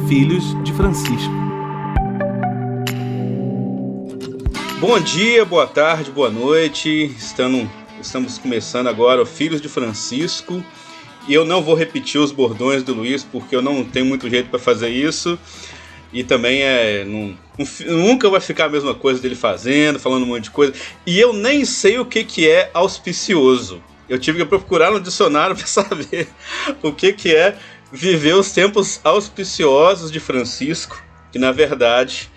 Filhos de Francisco. Bom dia, boa tarde, boa noite. Estamos começando agora o Filhos de Francisco. E eu não vou repetir os bordões do Luiz, porque eu não tenho muito jeito para fazer isso. E também nunca vai ficar a mesma coisa dele falando um monte de coisa. E eu nem sei o que é auspicioso. Eu tive que procurar no dicionário para saber o que é viver os tempos auspiciosos de Francisco, que na verdade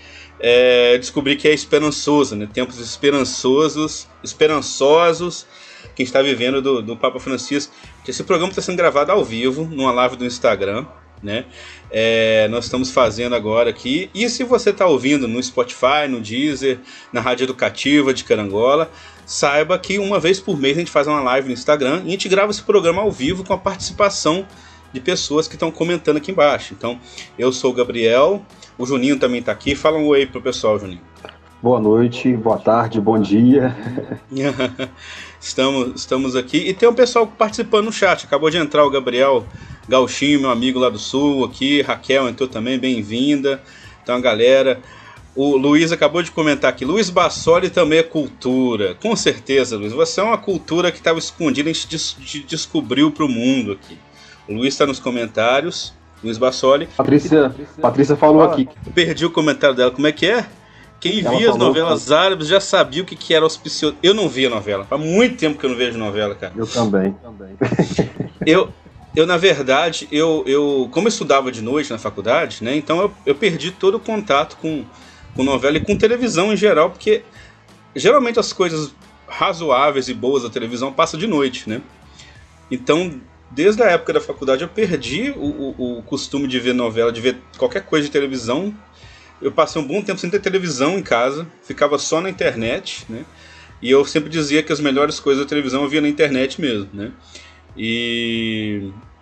descobri que é esperançoso, né? Tempos esperançosos que a gente está vivendo do Papa Francisco. Esse programa está sendo gravado ao vivo, numa live do Instagram, né? Nós estamos fazendo agora aqui. E se você está ouvindo no Spotify, no Deezer, na Rádio Educativa de Carangola, saiba que uma vez por mês a gente faz uma live no Instagram e a gente grava esse programa ao vivo com a participação de pessoas que estão comentando aqui embaixo. Então, eu sou o Gabriel, o Juninho também está aqui. Fala um oi pro pessoal, Juninho. Boa noite, boa tarde, bom dia. Estamos aqui e tem um pessoal participando no chat. Acabou de entrar o Gabriel Gauchinho, meu amigo lá do Sul aqui. Raquel entrou também, bem-vinda. Então a galera... O Luiz acabou de comentar aqui. Luiz Bassoli também é cultura. Com certeza, Luiz. Você é uma cultura que estava escondida, a gente descobriu para o mundo aqui. O Luiz está nos comentários. Luiz Bassoli. Patrícia falou aqui. Perdi o comentário dela. Como é que é? Quem Ela via as falou novelas árabes já sabia o que era auspicioso. Eu não via novela. Faz muito tempo que eu não vejo novela, cara. Eu também. Eu na verdade, como eu estudava de noite na faculdade, né? Então eu perdi todo o contato com novela e com televisão em geral, porque geralmente as coisas razoáveis e boas da televisão passam de noite, né? Então, desde a época da faculdade, eu perdi o costume de ver novela, de ver qualquer coisa de televisão. Eu passei um bom tempo sem ter televisão em casa, ficava só na internet, né? E eu sempre dizia que as melhores coisas da televisão eu via na internet mesmo, né?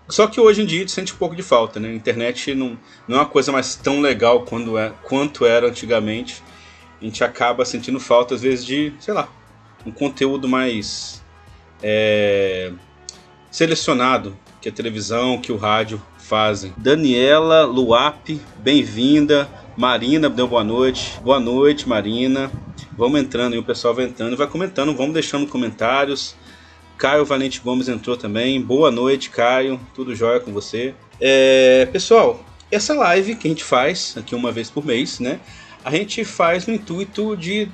Só que hoje em dia a gente sente um pouco de falta, né? A internet não é uma coisa mais tão legal quanto era antigamente. A gente acaba sentindo falta, às vezes, de, sei lá, um conteúdo mais selecionado que a televisão, que o rádio fazem. Daniela Luape, bem-vinda. Marina, deu boa noite. Boa noite, Marina. Vamos entrando aí, o pessoal vai entrando e vai comentando. Vamos deixando comentários. Caio Valente Gomes entrou também. Boa noite, Caio. Tudo jóia com você? Pessoal, essa live que a gente faz aqui uma vez por mês, né? A gente faz no intuito de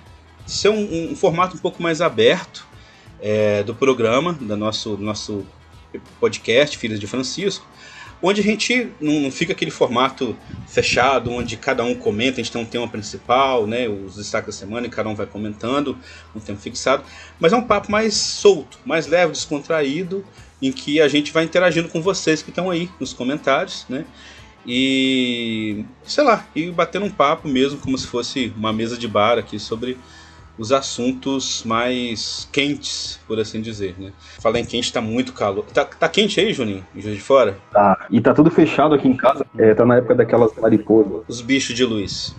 ser um formato um pouco mais aberto do programa, do nosso podcast, Filhos de Francisco, onde a gente não fica aquele formato fechado, onde cada um comenta, a gente tem um tema principal, né, os destaques da semana, e cada um vai comentando, um tempo fixado, mas é um papo mais solto, mais leve, descontraído, em que a gente vai interagindo com vocês que estão aí nos comentários, né, e, sei lá, e batendo um papo mesmo, como se fosse uma mesa de bar aqui sobre os assuntos mais quentes, por assim dizer, né? Falar em quente, tá muito calor. Tá quente aí, Juninho? Juiz de Fora? Tá. E tá tudo fechado aqui em casa. Tá na época daquelas mariposas. Os bichos de luz.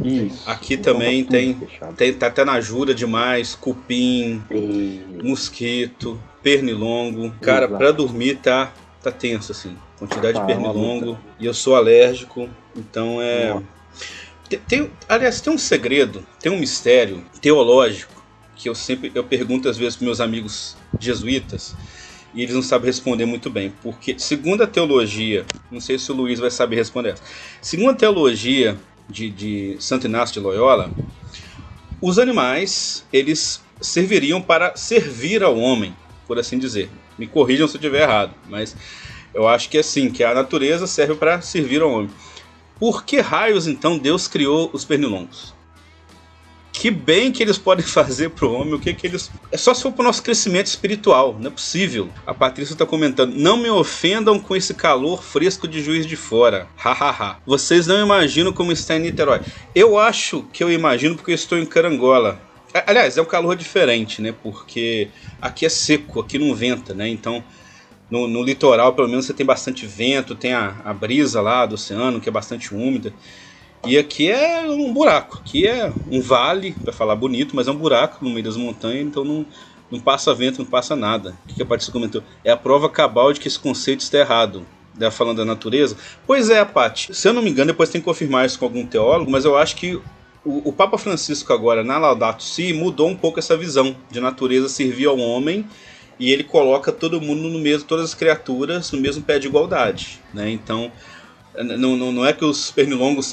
Isso. Aqui também tá até na jura demais. Cupim, mosquito, pernilongo. Cara, pra dormir tá tenso, assim. Quantidade de pernilongo. E eu sou alérgico, então Aliás, tem um segredo, tem um mistério teológico que eu pergunto às vezes para meus amigos jesuítas e eles não sabem responder muito bem, porque segundo a teologia, não sei se o Luiz vai saber responder essa, segundo a teologia de Santo Inácio de Loyola, os animais, eles serviriam para servir ao homem, por assim dizer. Me corrijam se eu estiver errado, mas eu acho que é assim, que a natureza serve para servir ao homem. Por que raios, então, Deus criou os pernilongos? Que bem que eles podem fazer pro homem, o que eles... É só se for pro nosso crescimento espiritual, não é possível. A Patrícia está comentando, não me ofendam com esse calor fresco de Juiz de Fora. Hahaha. Vocês não imaginam como está em Niterói. Eu acho que eu imagino porque eu estou em Carangola. Aliás, é um calor diferente, né? Porque aqui é seco, aqui não venta, né? Então... No litoral, pelo menos, você tem bastante vento, tem a brisa lá do oceano, que é bastante úmida. E aqui é um buraco, aqui é um vale, para falar bonito, mas é um buraco no meio das montanhas, então não passa vento, não passa nada. O que a Patrícia comentou? É a prova cabal de que esse conceito está errado. falando da natureza. Pois é, Paty, se eu não me engano, depois tem que confirmar isso com algum teólogo, mas eu acho que o Papa Francisco agora, na Laudato Si, mudou um pouco essa visão de natureza servir ao homem, e ele coloca todo mundo no mesmo, todas as criaturas no mesmo pé de igualdade, né? Então, não é que os pernilongos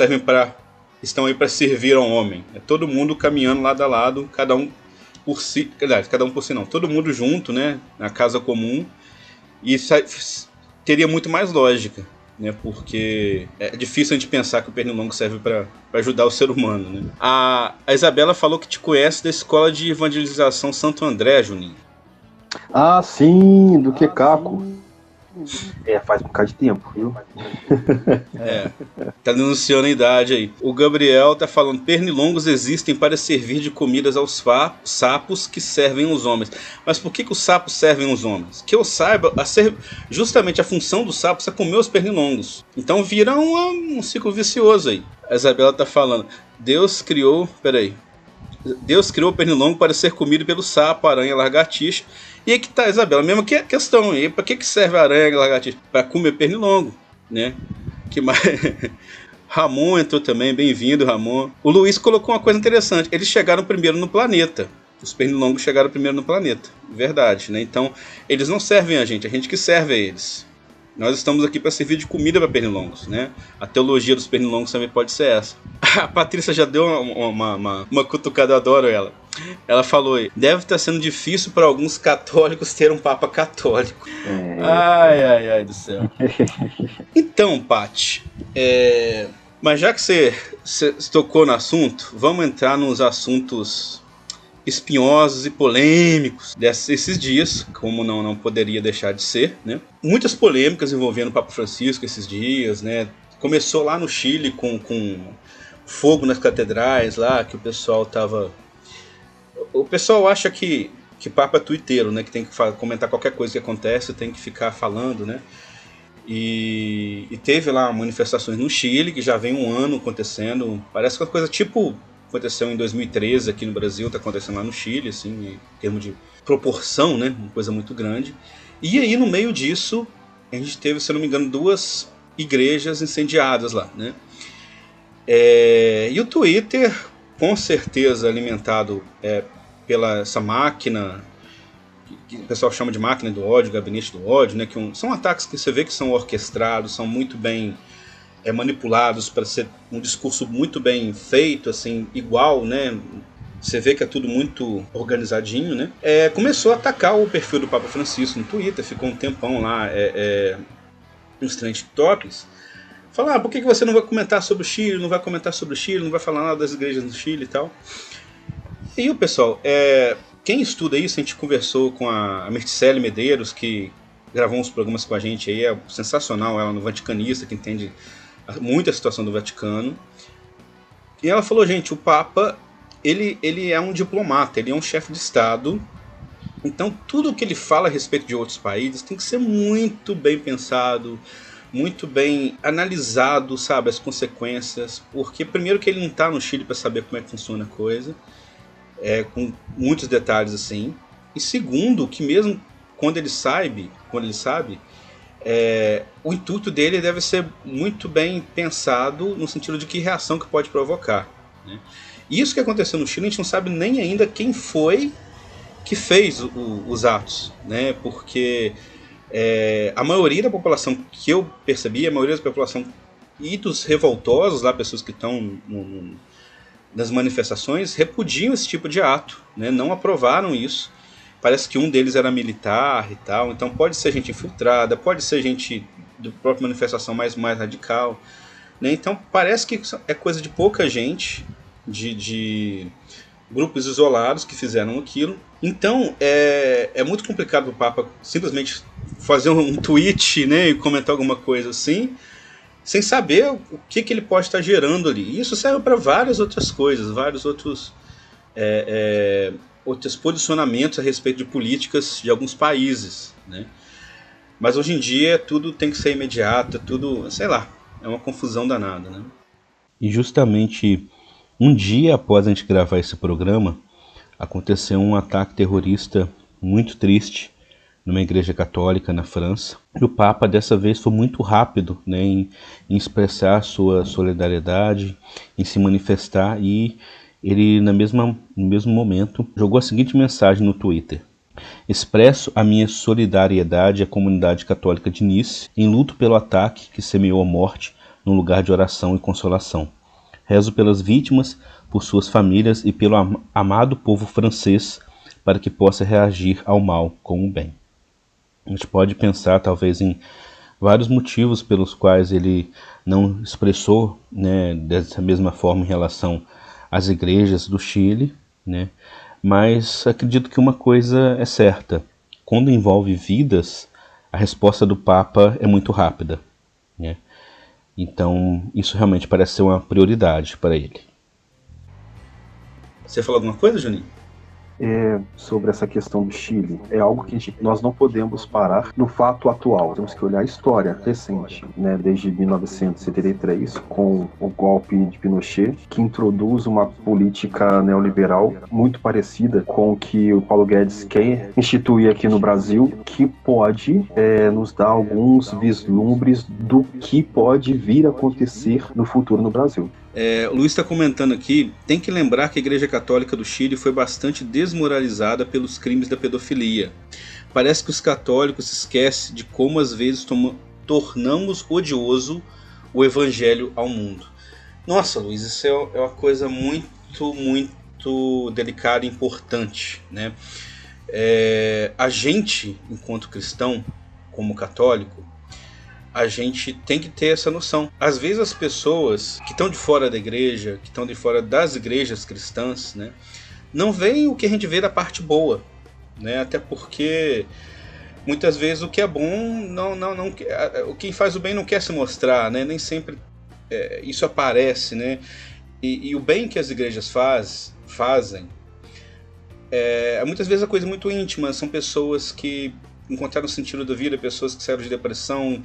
estão aí para servir ao homem, é todo mundo caminhando lado a lado, cada um por si, cada um por si não, todo mundo junto, né, na casa comum, e isso teria muito mais lógica, né, porque é difícil a gente pensar que o pernilongo serve para ajudar o ser humano, né. A Isabela falou que te conhece da escola de evangelização Santo André, Juninho. Ah, sim, do que Caco. Faz um bocado de tempo, viu? Tá denunciando a idade aí. O Gabriel tá falando: pernilongos existem para servir de comidas aos sapos que servem os homens. Mas por que os sapos servem os homens? Que eu saiba, justamente a função dos sapos é comer os pernilongos. Então vira um ciclo vicioso aí. A Isabela tá falando: Deus criou o pernilongo para ser comido pelo sapo, aranha, lagartixa. E aí que tá, Isabela, mesmo que a questão aí, para que serve a aranha e lagartixa? Para comer pernilongo, né? Que mais? Ramon entrou também, bem-vindo, Ramon. O Luiz colocou uma coisa interessante: eles chegaram primeiro no planeta. Os pernilongos chegaram primeiro no planeta, verdade, né? Então, eles não servem a gente que serve a eles. Nós estamos aqui para servir de comida para pernilongos, né? A teologia dos pernilongos também pode ser essa. A Patrícia já deu uma cutucada, eu adoro ela. Ela falou aí: deve estar sendo difícil para alguns católicos ter um papa católico. Ai do céu. Então, Paty, mas já que você tocou no assunto, vamos entrar nos assuntos espinhosos e polêmicos desses dias, como não poderia deixar de ser, né? Muitas polêmicas envolvendo o Papa Francisco esses dias, né? Começou lá no Chile com fogo nas catedrais lá, que o pessoal tava... O pessoal acha que Papa é tuiteiro, né? Que tem que comentar qualquer coisa que acontece, tem que ficar falando, né? E teve lá manifestações no Chile, que já vem um ano acontecendo, parece uma coisa tipo... Aconteceu em 2013 aqui no Brasil, está acontecendo lá no Chile, assim, em termos de proporção, né? Uma coisa muito grande. E aí, no meio disso, a gente teve, se eu não me engano, 2 igrejas incendiadas lá, né? E o Twitter, com certeza alimentado pela essa máquina, que o pessoal chama de máquina do ódio, gabinete do ódio, né? Que são ataques que você vê que são orquestrados, são muito bem... manipulados para ser um discurso muito bem feito, assim, igual, né? Você vê que é tudo muito organizadinho, né? Começou a atacar o perfil do Papa Francisco no Twitter, ficou um tempão lá nos trending topics. Falar, por que você não vai comentar sobre o Chile, não vai comentar sobre o Chile, não vai falar nada das igrejas do Chile e tal. E o pessoal, quem estuda isso, a gente conversou com a Mircele Medeiros, que gravou uns programas com a gente aí, é sensacional, ela é no Vaticanista, que entende muito a situação do Vaticano. E ela falou: gente, o Papa ele é um diplomata, ele é um chefe de Estado, então tudo que ele fala a respeito de outros países tem que ser muito bem pensado, muito bem analisado, sabe, as consequências, porque primeiro que ele não está no Chile para saber como é que funciona a coisa, com muitos detalhes assim, e segundo que mesmo quando ele sabe, o intuito dele deve ser muito bem pensado no sentido de que reação que pode provocar, né? Isso que aconteceu no Chile, a gente não sabe nem ainda quem foi que fez os atos, né? Porque a maioria da população que eu percebi, a maioria da população e dos revoltosos lá, pessoas que estão nas manifestações, repudiam esse tipo de ato, né? Não aprovaram isso. Parece que um deles era militar e tal, então pode ser gente infiltrada, pode ser gente da própria manifestação mais radical, né? Então parece que é coisa de pouca gente, de grupos isolados que fizeram aquilo. Então é muito complicado o Papa simplesmente fazer um tweet, né, e comentar alguma coisa assim, sem saber o que ele pode estar gerando ali. E isso serve para várias outras coisas, vários outros posicionamentos a respeito de políticas de alguns países, né? Mas hoje em dia tudo tem que ser imediato, tudo, sei lá, é uma confusão danada, né? E justamente um dia após a gente gravar esse programa, aconteceu um ataque terrorista muito triste numa igreja católica na França. E o Papa dessa vez foi muito rápido, né, em expressar sua solidariedade, em se manifestar, e ele no mesmo momento jogou a seguinte mensagem no Twitter: expresso a minha solidariedade à comunidade católica de Nice, em luto pelo ataque que semeou a morte num lugar de oração e consolação. Rezo pelas vítimas, por suas famílias e pelo amado povo francês, para que possa reagir ao mal com o bem. A gente pode pensar talvez em vários motivos pelos quais ele não expressou, né, dessa mesma forma em relação às igrejas do Chile, né? Mas acredito que uma coisa é certa: quando envolve vidas, a resposta do Papa é muito rápida, né? Então isso realmente parece ser uma prioridade para ele. Você falou alguma coisa, Juninho? Sobre essa questão do Chile, é algo que nós não podemos parar no fato atual. Temos que olhar a história recente, né, desde 1973, com o golpe de Pinochet, que introduz uma política neoliberal muito parecida com o que o Paulo Guedes quer instituir aqui no Brasil, que pode nos dar alguns vislumbres do que pode vir a acontecer no futuro no Brasil. O Luiz está comentando aqui: tem que lembrar que a Igreja Católica do Chile foi bastante desmoralizada pelos crimes da pedofilia. Parece que os católicos esquecem de como às vezes tornamos odioso o evangelho ao mundo. Nossa, Luiz, isso é uma coisa muito, muito delicada e importante, né? A gente, enquanto cristão, como católico, a gente tem que ter essa noção. Às vezes as pessoas que estão de fora da igreja, que estão de fora das igrejas cristãs, né, não veem o que a gente vê da parte boa, né? Até porque muitas vezes o que é bom, o que faz o bem não quer se mostrar, né? Nem sempre isso aparece, né? E o bem que as igrejas fazem muitas vezes é coisa muito íntima. São pessoas que encontraram o sentido da vida, pessoas que saíram de depressão,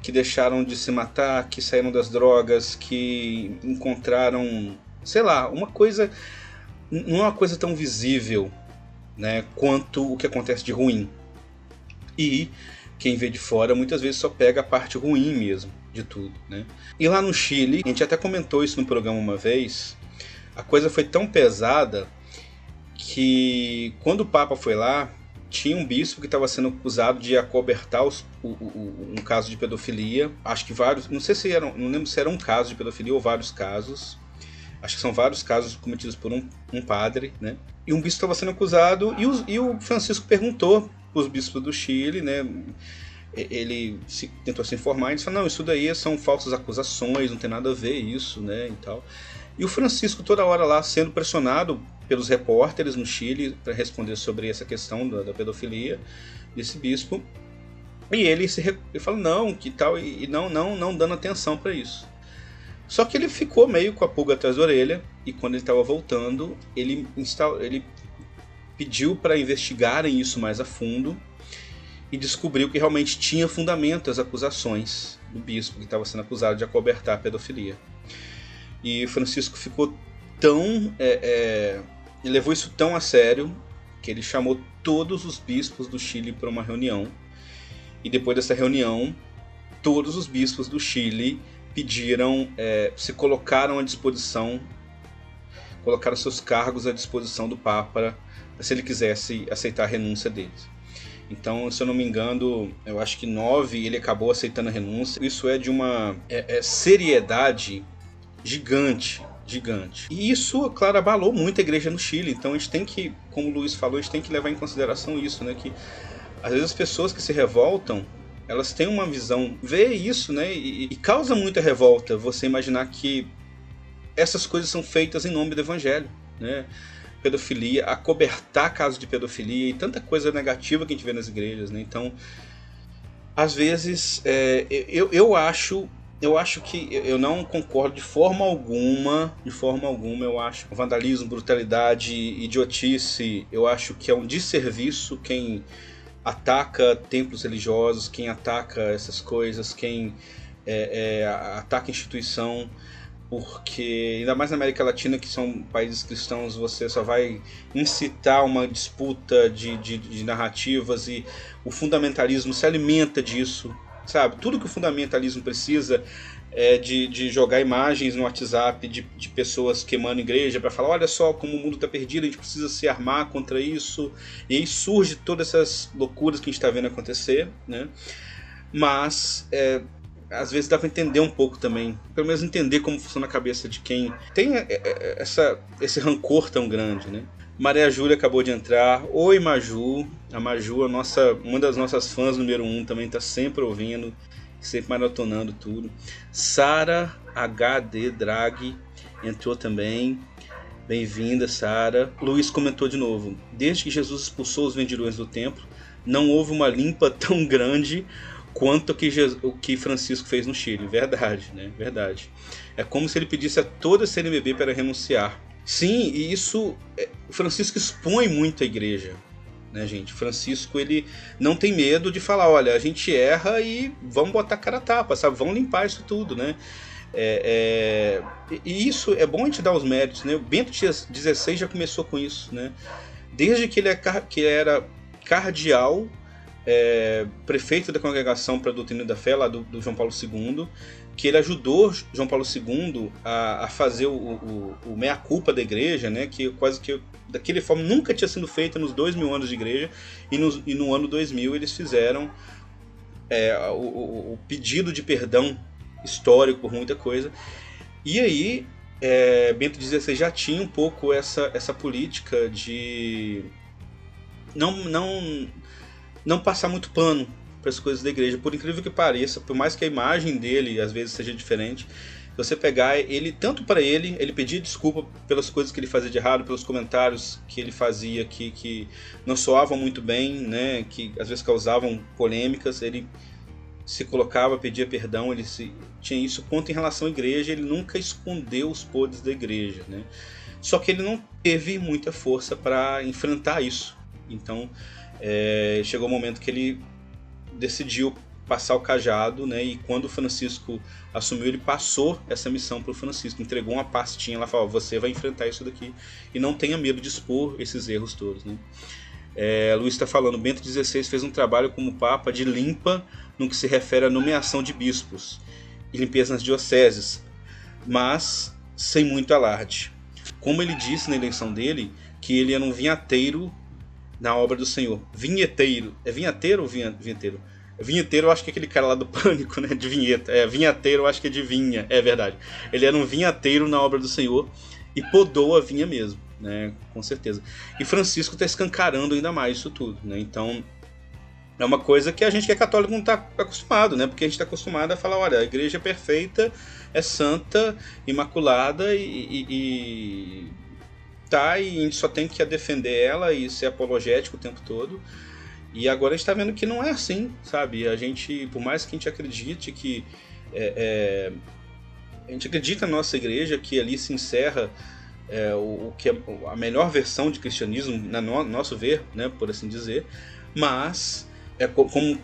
que deixaram de se matar, que saíram das drogas, que encontraram, sei lá, uma coisa, não é uma coisa tão visível, né, quanto o que acontece de ruim. E quem vê de fora muitas vezes só pega a parte ruim mesmo de tudo, né? E lá no Chile, a gente até comentou isso no programa uma vez, a coisa foi tão pesada que quando o Papa foi lá, tinha um bispo que estava sendo acusado de acobertar um caso de pedofilia. Acho que vários, não lembro se era um caso de pedofilia ou vários casos. Acho que são vários casos cometidos por um padre, né? E um bispo estava sendo acusado, e o Francisco perguntou para os bispos do Chile, né? Ele tentou se informar, e disse: não, isso daí são falsas acusações, não tem nada a ver isso, né? E tal. E o Francisco toda hora lá sendo pressionado pelos repórteres no Chile para responder sobre essa questão da pedofilia desse bispo. E ele fala não, que tal, e não dando atenção para isso. Só que ele ficou meio com a pulga atrás da orelha, e quando ele estava voltando, ele pediu para investigarem isso mais a fundo e descobriu que realmente tinha fundamento as acusações do bispo que estava sendo acusado de acobertar a pedofilia. E Francisco ficou tão... ele levou isso tão a sério que ele chamou todos os bispos do Chile para uma reunião. E depois dessa reunião, todos os bispos do Chile se colocaram à disposição, colocaram seus cargos à disposição do Papa, se ele quisesse aceitar a renúncia deles. Então, se eu não me engano, eu acho que 9 ele acabou aceitando a renúncia. Isso é de uma seriedade gigante. E isso, claro, abalou muito a igreja no Chile. Então a gente tem que, como o Luiz falou, a gente tem que levar em consideração isso, né? Que às vezes as pessoas que se revoltam, elas têm uma visão, vê isso, né? E causa muita revolta você imaginar que essas coisas são feitas em nome do evangelho, né? Pedofilia, acobertar casos de pedofilia e tanta coisa negativa que a gente vê nas igrejas, né? Então, às vezes, eu acho que eu não concordo de forma alguma, eu acho vandalismo, brutalidade, idiotice, eu acho que é um desserviço quem ataca templos religiosos, quem ataca essas coisas, quem ataca a instituição. porque ainda mais na América Latina, que são países cristãos, você só vai incitar uma disputa de narrativas, e o fundamentalismo se alimenta disso, sabe? Tudo que o fundamentalismo precisa é de jogar imagens no WhatsApp de pessoas queimando igreja para falar, olha só como o mundo está perdido, a gente precisa se armar contra isso, e aí surge todas essas loucuras que a gente está vendo acontecer, né? Mas às vezes dá para entender um pouco também, pelo menos entender como funciona a cabeça de quem tem esse rancor tão grande, né? Maria Júlia acabou de entrar. Oi, Maju. A Maju, uma das nossas fãs número 1, também está sempre ouvindo, sempre maratonando tudo. Sara HD Drag entrou também. Bem-vinda, Sara. Luiz comentou de novo. Desde que Jesus expulsou os vendilhões do templo, não houve uma limpa tão grande quanto o que Francisco fez no Chile. Verdade, né? Verdade. É como se ele pedisse a toda a CNBB para renunciar. Sim, e isso... Francisco expõe muito a igreja, né, gente? Francisco, ele não tem medo de falar, olha, a gente erra e vamos botar cara a tapa, sabe? Vamos limpar isso tudo, né? E isso é bom a gente dar os méritos, né? O Bento XVI já começou com isso, né? Desde que ele era cardeal, prefeito da Congregação para a Doutrina da Fé, lá do João Paulo II, que ele ajudou João Paulo II a fazer o meia-culpa da igreja, né, que quase que daquela forma nunca tinha sido feita nos 2000 anos de igreja, e no ano 2000 eles fizeram o pedido de perdão histórico por muita coisa. E aí Bento XVI já tinha um pouco essa política de não passar muito pano para as coisas da igreja, por incrível que pareça, por mais que a imagem dele às vezes seja diferente. Você pegar ele, tanto para ele pedia desculpa pelas coisas que ele fazia de errado, pelos comentários que ele fazia que não soavam muito bem, né, que às vezes causavam polêmicas, ele se colocava, pedia perdão, ele tinha isso. Quanto em relação à igreja, ele nunca escondeu os podres da igreja, né? Só que ele não teve muita força para enfrentar isso. Então chegou o momento que ele decidiu passar o cajado, né? E quando o Francisco assumiu, ele passou essa missão para o Francisco, entregou uma pastinha lá, falou, você vai enfrentar isso daqui e não tenha medo de expor esses erros todos, né? Luiz está falando, Bento XVI fez um trabalho como Papa de limpa no que se refere à nomeação de bispos e limpeza nas dioceses, mas sem muito alarde. Como ele disse na eleição dele, que ele era um vinhateiro na obra do Senhor. Vinheteiro. É vinheteiro ou vinheteiro? Vinheteiro eu acho que é aquele cara lá do Pânico, né? De vinheta. Vinheteiro eu acho que é de vinha. É verdade. Ele era um vinheteiro na obra do Senhor e podou a vinha mesmo, né? Com certeza. E Francisco está escancarando ainda mais isso tudo, né? Então é uma coisa que a gente que é católico não está acostumado, né? Porque a gente está acostumado a falar, olha, a igreja é perfeita, é santa, imaculada e a gente só tem que defender ela e ser apologético o tempo todo. E agora a gente está vendo que não é assim, sabe? A gente, por mais que a gente acredite que a gente acredita na nossa igreja, que ali se encerra o que é a melhor versão de cristianismo, no nosso ver, né, por assim dizer, mas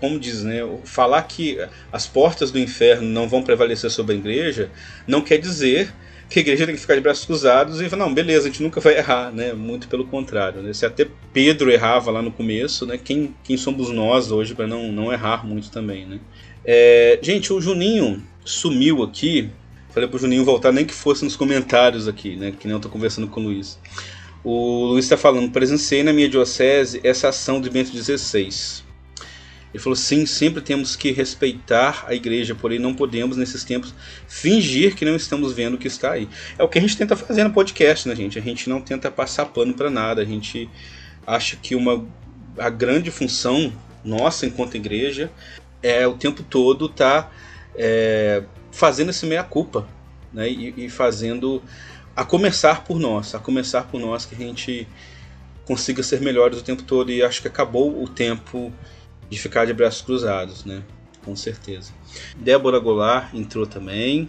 como diz, né, falar que as portas do inferno não vão prevalecer sobre a igreja não quer dizer que a igreja tem que ficar de braços cruzados e falar, não, beleza, a gente nunca vai errar, né? Muito pelo contrário, né? Se até Pedro errava lá no começo, né? Quem somos nós hoje para não errar muito também, né? Gente, o Juninho sumiu aqui. Falei pro Juninho voltar, nem que fosse nos comentários aqui, né? Que nem eu tô conversando com o Luiz. O Luiz está falando, presenciei na minha diocese essa ação de Bento XVI. Ele falou, sim, sempre temos que respeitar a igreja, porém não podemos, nesses tempos, fingir que não estamos vendo o que está aí. É o que a gente tenta fazer no podcast, né, gente? A gente não tenta passar pano para nada. A gente acha que a grande função nossa, enquanto igreja, é o tempo todo tá fazendo esse meia-culpa, né? E fazendo, a começar por nós que a gente consiga ser melhores o tempo todo. E acho que acabou o tempo de ficar de braços cruzados, né? Com certeza. Débora Goulart entrou também.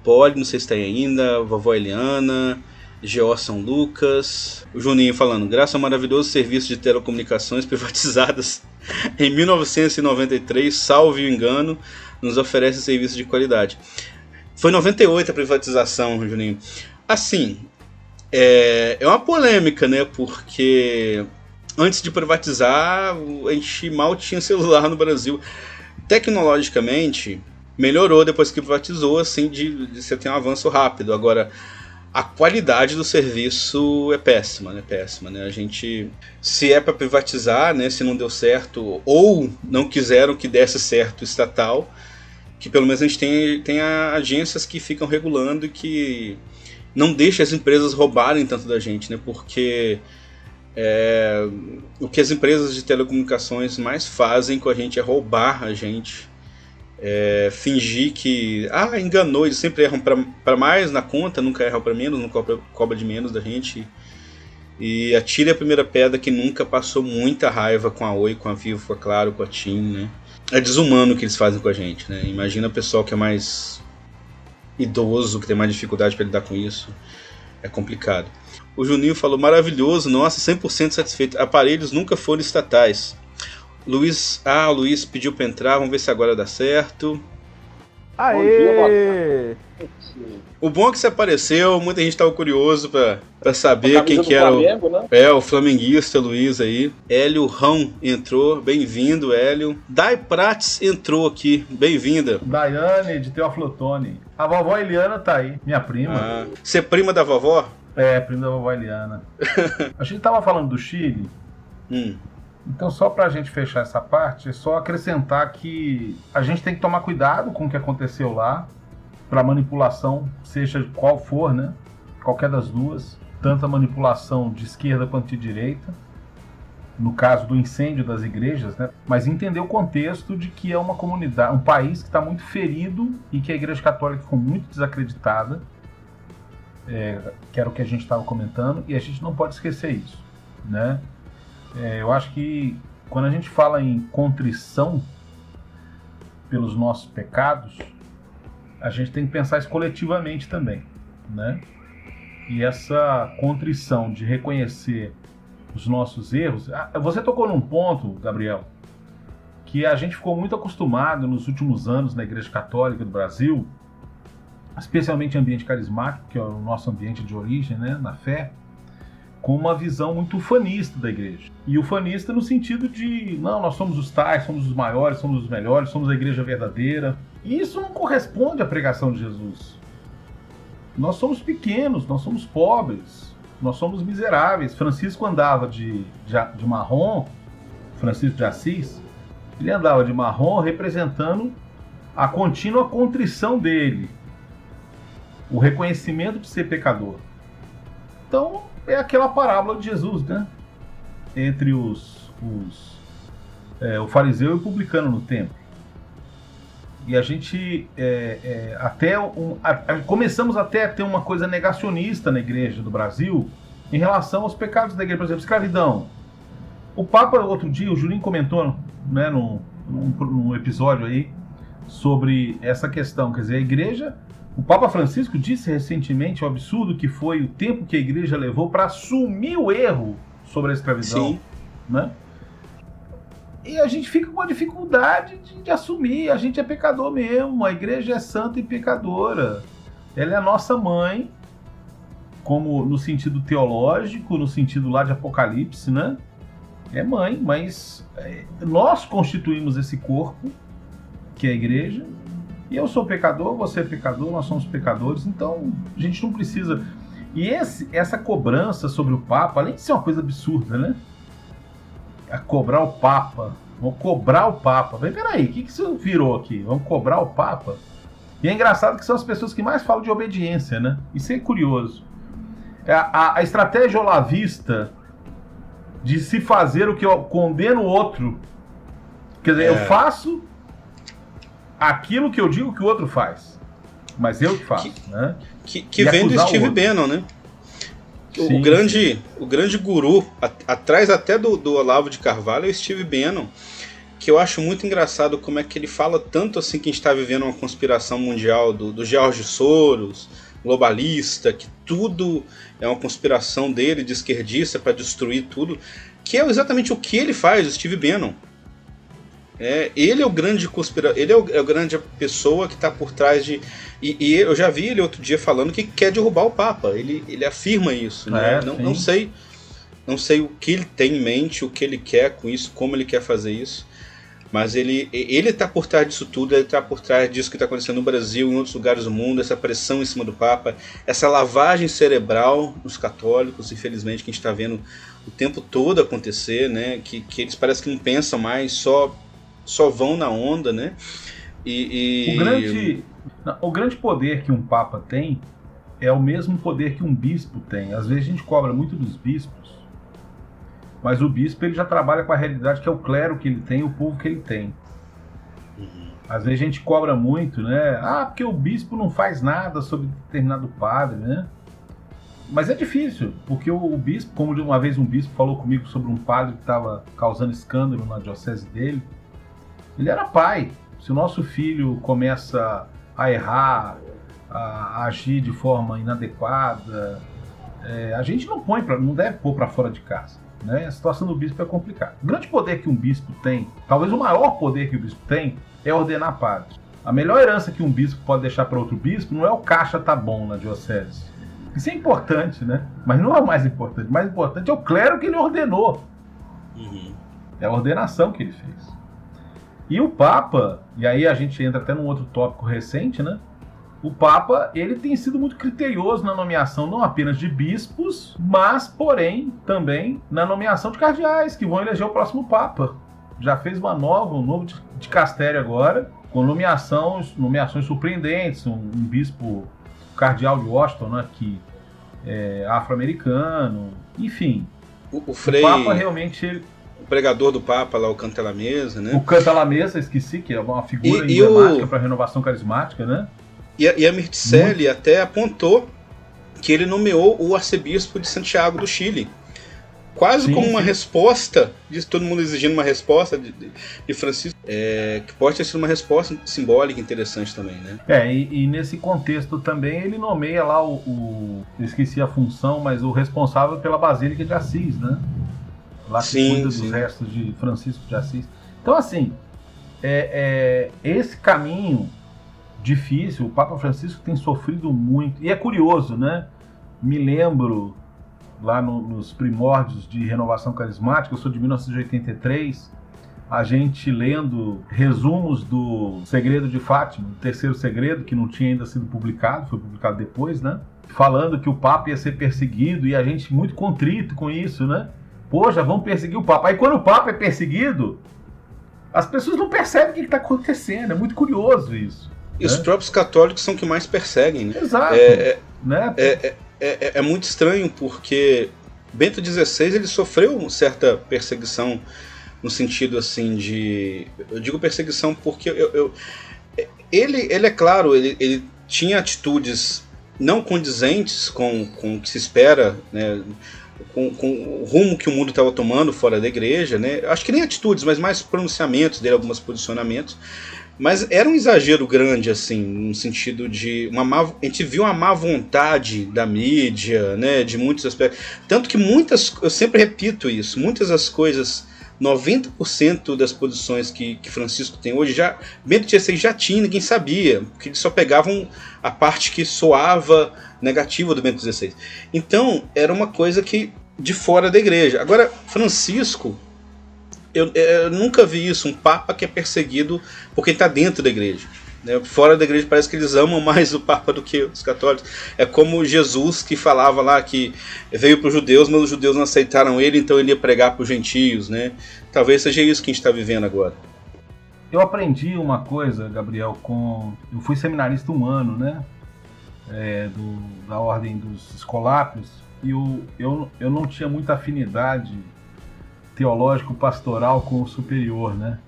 Poli, não sei se está aí ainda. Vovó Eliana. G.O. São Lucas. O Juninho falando, graças ao maravilhoso serviço de telecomunicações privatizadas em 1993, salve o engano, nos oferece serviço de qualidade. Foi em 98 a privatização, Juninho. Assim, é uma polêmica, né? Porque antes de privatizar, a gente mal tinha celular no Brasil. Tecnologicamente, melhorou depois que privatizou, assim, de você ter um avanço rápido. Agora, a qualidade do serviço é péssima, né? Péssima, né? A gente, se é para privatizar, né? Se não deu certo, ou não quiseram que desse certo estatal, que pelo menos a gente tem agências que ficam regulando e que não deixam as empresas roubarem tanto da gente, né? Porque o que as empresas de telecomunicações mais fazem com a gente é roubar a gente. Fingir que enganou, eles sempre erram para mais na conta, nunca erram para menos, não cobra de menos da gente. E atire a primeira pedra que nunca passou muita raiva com a Oi, com a Vivo, com a Claro, com a TIM, né? É desumano o que eles fazem com a gente, né? Imagina o pessoal que é mais idoso, que tem mais dificuldade para lidar com isso. É complicado. O Juninho falou, maravilhoso, nossa, 100% satisfeito. Aparelhos nunca foram estatais. O Luiz pediu pra entrar, vamos ver se agora dá certo. Aê! O bom é que você apareceu, muita gente tava curioso pra saber quem que era Flamengo, né? o flamenguista Luiz aí. Hélio Rão entrou, bem-vindo, Hélio. Dai Prates entrou aqui, bem-vinda. Daiane de Teoflotone. A vovó Eliana tá aí, minha prima. Você é prima da vovó? Prima da vovó Eliana. A gente tava falando do Chile. Então, só para a gente fechar essa parte, é só acrescentar que a gente tem que tomar cuidado com o que aconteceu lá, para manipulação, seja qual for, né? Qualquer das duas, tanto a manipulação de esquerda quanto de direita, no caso do incêndio das igrejas, né? Mas entender o contexto de que é uma comunidade, um país que está muito ferido e que a Igreja Católica ficou muito desacreditada, que era o que a gente estava comentando, e a gente não pode esquecer isso, né? Eu acho que quando a gente fala em contrição pelos nossos pecados, a gente tem que pensar isso coletivamente também, né? E essa contrição de reconhecer os nossos erros... Você tocou num ponto, Gabriel, que a gente ficou muito acostumado nos últimos anos na Igreja Católica do Brasil, especialmente em ambiente carismático, que é o nosso ambiente de origem, né, na fé, com uma visão muito ufanista da igreja. E ufanista no sentido de, não, nós somos os tais, somos os maiores, somos os melhores, somos a igreja verdadeira. E isso não corresponde à pregação de Jesus. Nós somos pequenos, nós somos pobres, nós somos miseráveis. Francisco andava de marrom, Francisco de Assis, ele andava de marrom representando a contínua contrição dele, o reconhecimento de ser pecador. Então, é aquela parábola de Jesus, né? Entre o fariseu e o publicano no templo. E a gente começamos até a ter uma coisa negacionista na igreja do Brasil em relação aos pecados da igreja, por exemplo, escravidão. O Papa, outro dia, o Julinho comentou, né, num episódio aí sobre essa questão, quer dizer, a igreja... O Papa Francisco disse recentemente o absurdo que foi o tempo que a igreja levou para assumir o erro sobre a escravidão. Sim. Né? E a gente fica com a dificuldade de assumir. A gente é pecador mesmo. A igreja é santa e pecadora. Ela é a nossa mãe, como no sentido teológico, no sentido lá de Apocalipse, né? É mãe, mas nós constituímos esse corpo, que é a igreja. E eu sou pecador, você é pecador, nós somos pecadores, então a gente não precisa... E essa cobrança sobre o Papa, além de ser uma coisa absurda, né? Cobrar o Papa. Vamos cobrar o Papa. Peraí, o que isso virou aqui? Vamos cobrar o Papa? E é engraçado que são as pessoas que mais falam de obediência, né? Isso é curioso. A estratégia olavista de se fazer o que eu condeno o outro. Quer dizer, eu faço... aquilo que eu digo que o outro faz, mas eu que faço, né? Que vem do Steve Bannon, né? Sim, o grande guru, atrás até do Olavo de Carvalho, é o Steve Bannon, que eu acho muito engraçado como é que ele fala tanto assim que a gente está vivendo uma conspiração mundial do George Soros, globalista, que tudo é uma conspiração dele, de esquerdista, para destruir tudo, que é exatamente o que ele faz, o Steve Bannon. Ele é o grande conspirador, ele é a grande pessoa que está por trás de... E eu já vi ele outro dia falando que quer derrubar o Papa. Ele afirma isso, né? Não sei o que ele tem em mente, o que ele quer com isso, como ele quer fazer isso. Mas ele está por trás disso tudo, ele está por trás disso que está acontecendo no Brasil, em outros lugares do mundo, essa pressão em cima do Papa, essa lavagem cerebral nos católicos, infelizmente, que a gente está vendo o tempo todo acontecer, né? Que eles parecem que não pensam mais, só vão na onda, né? O grande poder que um Papa tem é o mesmo poder que um bispo tem. Às vezes a gente cobra muito dos bispos, mas o bispo ele já trabalha com a realidade que é o clero que ele tem, o povo que ele tem. Às vezes a gente cobra muito, né? Porque o bispo não faz nada sobre determinado padre, né? Mas é difícil, porque o bispo, como uma vez um bispo falou comigo sobre um padre que estava causando escândalo na diocese dele, ele era pai. Se o nosso filho começa a errar, a agir de forma inadequada, a gente não deve pôr para fora de casa. Né? A situação do bispo é complicada. O grande poder que um bispo tem, talvez o maior poder que o bispo tem, é ordenar padres. A melhor herança que um bispo pode deixar para outro bispo não é o caixa tá bom na diocese. Isso é importante, né? Mas não é o mais importante. O mais importante é o clero que ele ordenou. É a ordenação que ele fez. E o Papa, e aí a gente entra até num outro tópico recente, né? O Papa, ele tem sido muito criterioso na nomeação não apenas de bispos, mas, porém, também na nomeação de cardeais, que vão eleger o próximo Papa. Já fez um novo dicastério agora, com nomeações surpreendentes. Um bispo, o cardeal de Washington, né, que é afro-americano, enfim. O Frei... O Papa realmente... O pregador do Papa lá, o Cantalamessa, né? O Cantalamessa, esqueci, que é uma figura emblemática para a renovação carismática, né? E a Mirticelli até apontou que ele nomeou o arcebispo de Santiago do Chile. Quase como uma resposta, diz todo mundo exigindo uma resposta de Francisco, que pode ter sido uma resposta simbólica interessante também, né? E nesse contexto também ele nomeia lá eu esqueci a função, mas o responsável pela Basílica de Assis, né? Lá que cuida dos restos de Francisco de Assis. Então, assim, esse caminho difícil, o Papa Francisco tem sofrido muito, e é curioso, né? Me lembro lá nos primórdios de renovação carismática, eu sou de 1983, a gente lendo resumos do Segredo de Fátima, o terceiro segredo, que não tinha ainda sido publicado, foi publicado depois, né? Falando que o Papa ia ser perseguido, e a gente muito contrito com isso, né? Poxa, vamos perseguir o Papa. Aí quando o Papa é perseguido, as pessoas não percebem o que está acontecendo, é muito curioso isso. E os próprios católicos são que mais perseguem, né? Exato. Né? É muito estranho, porque Bento XVI ele sofreu certa perseguição, no sentido assim de... Eu digo perseguição porque ele é claro, ele tinha atitudes não condizentes com o que se espera, né? Com o rumo que o mundo estava tomando fora da igreja, né? Acho que nem atitudes, mas mais pronunciamentos dele, alguns posicionamentos. Mas era um exagero grande, assim, no sentido de... a gente viu uma má vontade da mídia, né, de muitos aspectos. Tanto que eu sempre repito isso, muitas das coisas, 90% das posições que Francisco tem hoje, Bento XVI já tinha, ninguém sabia, porque eles só pegavam a parte que soava negativa do Bento XVI. Então, era uma coisa que de fora da igreja. Agora, Francisco... Eu nunca vi isso, um Papa que é perseguido por quem está dentro da igreja. Né? Fora da igreja parece que eles amam mais o Papa do que os católicos. É como Jesus que falava lá que veio para os judeus, mas os judeus não aceitaram ele, então ele ia pregar para os gentios. Né? Talvez seja isso que a gente está vivendo agora. Eu aprendi uma coisa, Gabriel, eu fui seminarista 1 ano, né? Da ordem dos Escolápios, e eu não tinha muita afinidade teológico pastoral com o superior, né,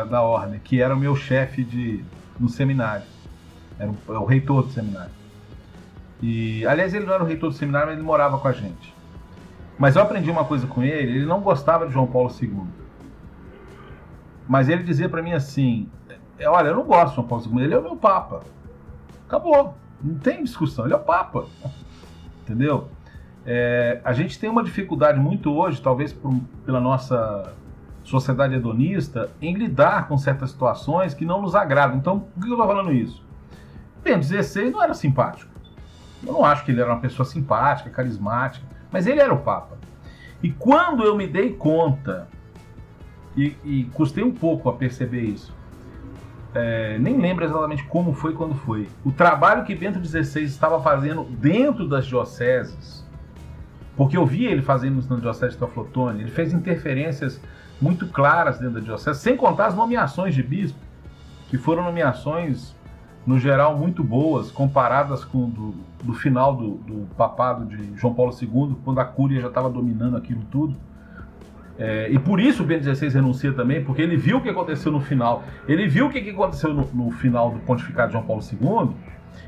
da ordem, que era o meu chefe no seminário, era o reitor do seminário. E, aliás, ele não era o reitor do seminário, mas ele morava com a gente. Mas eu aprendi uma coisa com ele não gostava de João Paulo II. Mas ele dizia para mim assim, olha, eu não gosto de João Paulo II, ele é o meu Papa. Acabou, não tem discussão, ele é o Papa. Entendeu? A gente tem uma dificuldade muito hoje, talvez pela nossa sociedade hedonista em lidar com certas situações que não nos agradam. Então, por que eu estou falando isso? Bento XVI não era simpático. Eu não acho que ele era uma pessoa simpática, carismática, mas ele era o Papa. E quando eu me dei conta, e custei um pouco a perceber isso, nem lembro exatamente como foi, quando foi, o trabalho que Bento XVI estava fazendo dentro das dioceses, porque eu vi ele fazendo isso na diocese de Teoflotone, ele fez interferências muito claras dentro da diocese, sem contar as nomeações de bispo, que foram nomeações, no geral, muito boas, comparadas com do final do papado de João Paulo II, quando a Cúria já estava dominando aquilo tudo. E por isso o Bento XVI renuncia também, porque ele viu o que aconteceu no final. Ele viu o que aconteceu no final do pontificado de João Paulo II,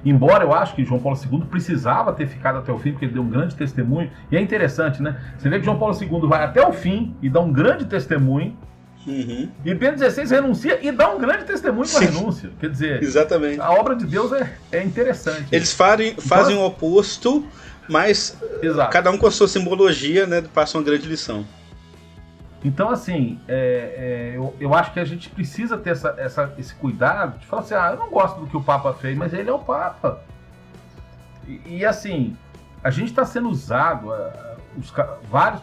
embora eu acho que João Paulo II precisava ter ficado até o fim, porque ele deu um grande testemunho. E é interessante, né? Você vê que João Paulo II vai até o fim e dá um grande testemunho, e Bento XVI renuncia e dá um grande testemunho com a renúncia. Quer dizer, exatamente. A obra de Deus é interessante. Eles fazem o oposto, mas cada um com a sua simbologia, né, passa uma grande lição. Então, assim, eu acho que a gente precisa ter esse cuidado de falar assim, eu não gosto do que o Papa fez, mas ele é o Papa. E assim, a gente está sendo usado,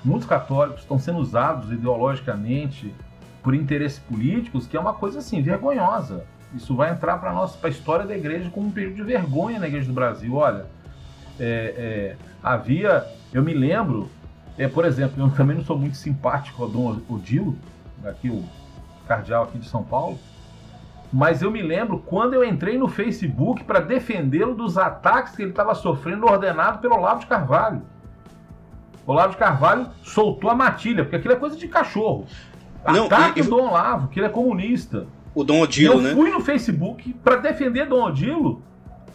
muitos católicos estão sendo usados ideologicamente por interesses políticos, que é uma coisa assim, vergonhosa. Isso vai entrar para a história da igreja como um período de vergonha na igreja do Brasil. Olha, eu me lembro, por exemplo, eu também não sou muito simpático ao Dom Odilo, aqui, o cardeal aqui de São Paulo, mas eu me lembro quando eu entrei no Facebook para defendê-lo dos ataques que ele estava sofrendo, ordenado pelo Olavo de Carvalho. O Olavo de Carvalho soltou a matilha, porque aquilo é coisa de cachorro. Ataque o Dom Olavo, que ele é comunista. O Dom Odilo, né? Eu fui no Facebook para defender Dom Odilo,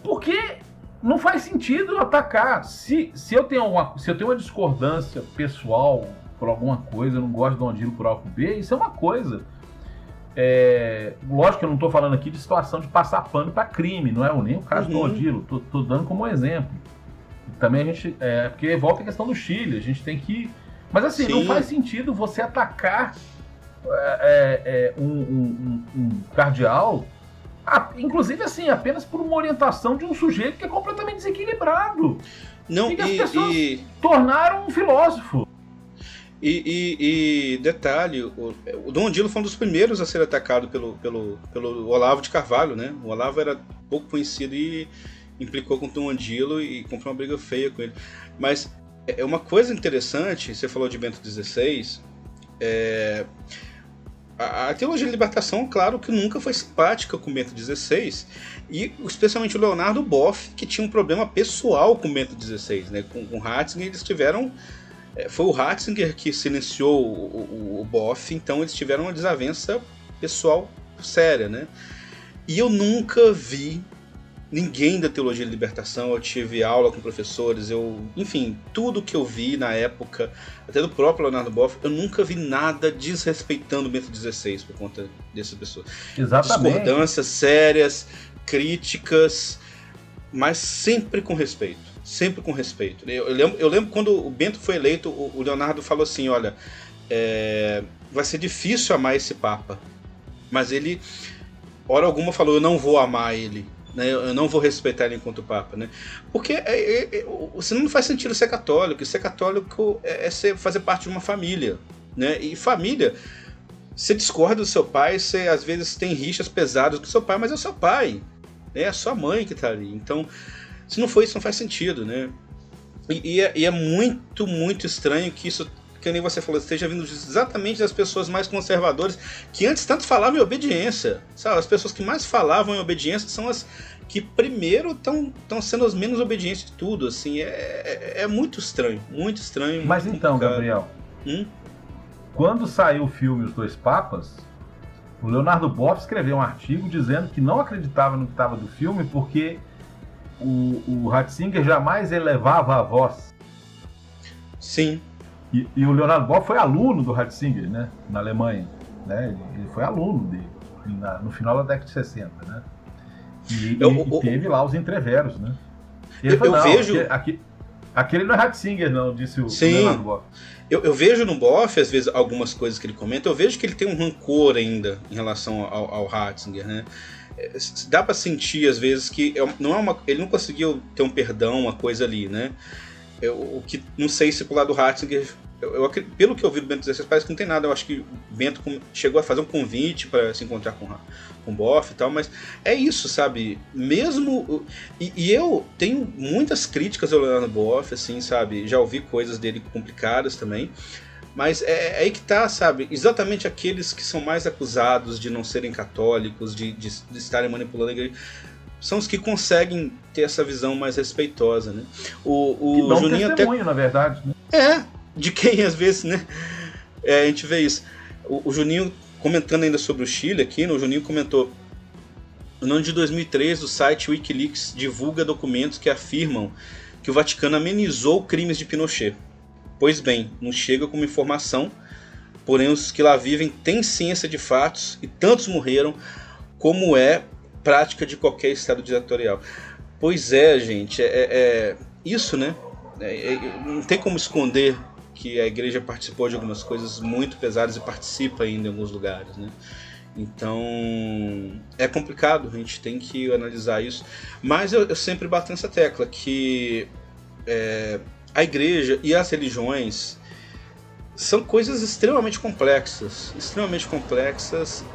porque não faz sentido atacar. Se eu tenho uma discordância pessoal por alguma coisa, eu não gosto de Dom Odilo por A ou por B, isso é uma coisa. Lógico que eu não estou falando aqui de situação de passar pano para crime, não é nem o caso do Dom Odilo, estou dando como exemplo. Também a gente, porque volta a questão do Chile, a gente tem que... Mas assim, não faz sentido você atacar um cardeal, inclusive assim, apenas por uma orientação de um sujeito que é completamente desequilibrado. E que as pessoas tornaram um filósofo. E detalhe, o Dom Odilo foi um dos primeiros a ser atacado pelo Olavo de Carvalho, né? O Olavo era pouco conhecido e implicou com o Dom Odilo e comprou uma briga feia com ele. Mas é uma coisa interessante, você falou de Bento XVI, a teologia da libertação, claro que nunca foi simpática com Bento XVI, e especialmente o Leonardo Boff, que tinha um problema pessoal com Bento XVI, né? Com Ratzinger, eles tiveram... Foi o Ratzinger que silenciou o Boff, então eles tiveram uma desavença pessoal séria, né? E eu nunca vi ninguém da teologia da libertação, eu tive aula com professores, enfim, tudo que eu vi na época, até do próprio Leonardo Boff, eu nunca vi nada desrespeitando o Bento XVI por conta dessas pessoas. Exatamente. Discordâncias sérias, críticas, mas sempre com respeito. Sempre com respeito. Eu lembro quando o Bento foi eleito, o Leonardo falou assim, olha, vai ser difícil amar esse Papa, mas ele, hora alguma, falou, eu não vou amar ele, né? Eu não vou respeitar ele enquanto Papa, né? Porque senão não faz sentido ser católico, e ser católico é fazer parte de uma família, né? E família, você discorda do seu pai, você às vezes tem rixas pesadas com seu pai, mas é o seu pai, né? É a sua mãe que está ali, então... Se não for isso, não faz sentido, né? E é muito, muito estranho que isso, que nem você falou, esteja vindo exatamente das pessoas mais conservadoras, que antes tanto falavam em obediência, sabe? As pessoas que mais falavam em obediência são as que primeiro estão sendo as menos obedientes de tudo, assim, é muito estranho, muito estranho. Mas muito então, complicado. Gabriel, quando saiu o filme Os Dois Papas, o Leonardo Boff escreveu um artigo dizendo que não acreditava no que estava do filme, porque o Ratzinger jamais elevava a voz. Sim. E o Leonardo Boff foi aluno do Ratzinger, né, na Alemanha. Né? Ele foi aluno dele no final da década de 60. Né? E teve lá os entreveros. Né? Eu vejo... Aquele não é Ratzinger, não, disse o Sim. Leonardo Boff. Eu vejo no Boff, às vezes, algumas coisas que ele comenta, eu vejo que ele tem um rancor ainda em relação ao Ratzinger, né? Dá pra sentir, às vezes, que ele não conseguiu ter um perdão, uma coisa ali, né? O que não sei se pro lado do Ratzinger, pelo que eu vi do Bento XVI, parece que não tem nada. Eu acho que o Bento chegou a fazer um convite para se encontrar com o Boff e tal, mas é isso, sabe? Mesmo. E eu tenho muitas críticas ao Leonardo Boff, assim, sabe? Já ouvi coisas dele complicadas também. Mas é aí que tá, sabe? Exatamente aqueles que são mais acusados de não serem católicos, de estarem manipulando a igreja, são os que conseguem ter essa visão mais respeitosa, né? O dá um Juninho testemunho, na verdade, né? De quem às vezes, né? A gente vê isso. O Juninho, comentando ainda sobre o Chile aqui, o Juninho comentou: no ano de 2003, o site Wikileaks divulga documentos que afirmam que o Vaticano amenizou crimes de Pinochet. Pois bem, nos chega como informação, porém os que lá vivem têm ciência de fatos e tantos morreram, como é prática de qualquer estado ditatorial. Pois é, gente, isso, né? Não tem como esconder que a igreja participou de algumas coisas muito pesadas e participa ainda em alguns lugares, né? Então é complicado, a gente tem que analisar isso, mas eu sempre bato nessa tecla que a igreja e as religiões são coisas extremamente complexas,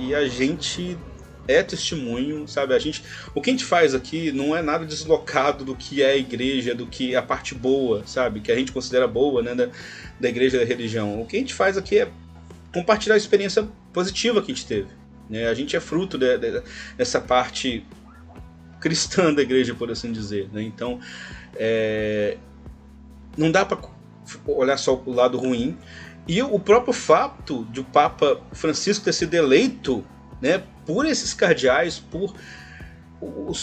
e a gente é testemunho, sabe? O que a gente faz aqui não é nada deslocado do que é a igreja, do que a parte boa, sabe? Que a gente considera boa, né? Da igreja e da religião. O que a gente faz aqui é compartilhar a experiência positiva que a gente teve, né? A gente é fruto dessa parte cristã da igreja, por assim dizer, né? Então, não dá para olhar só o lado ruim. E o próprio fato de o Papa Francisco ter sido eleito, né, por esses cardeais, por o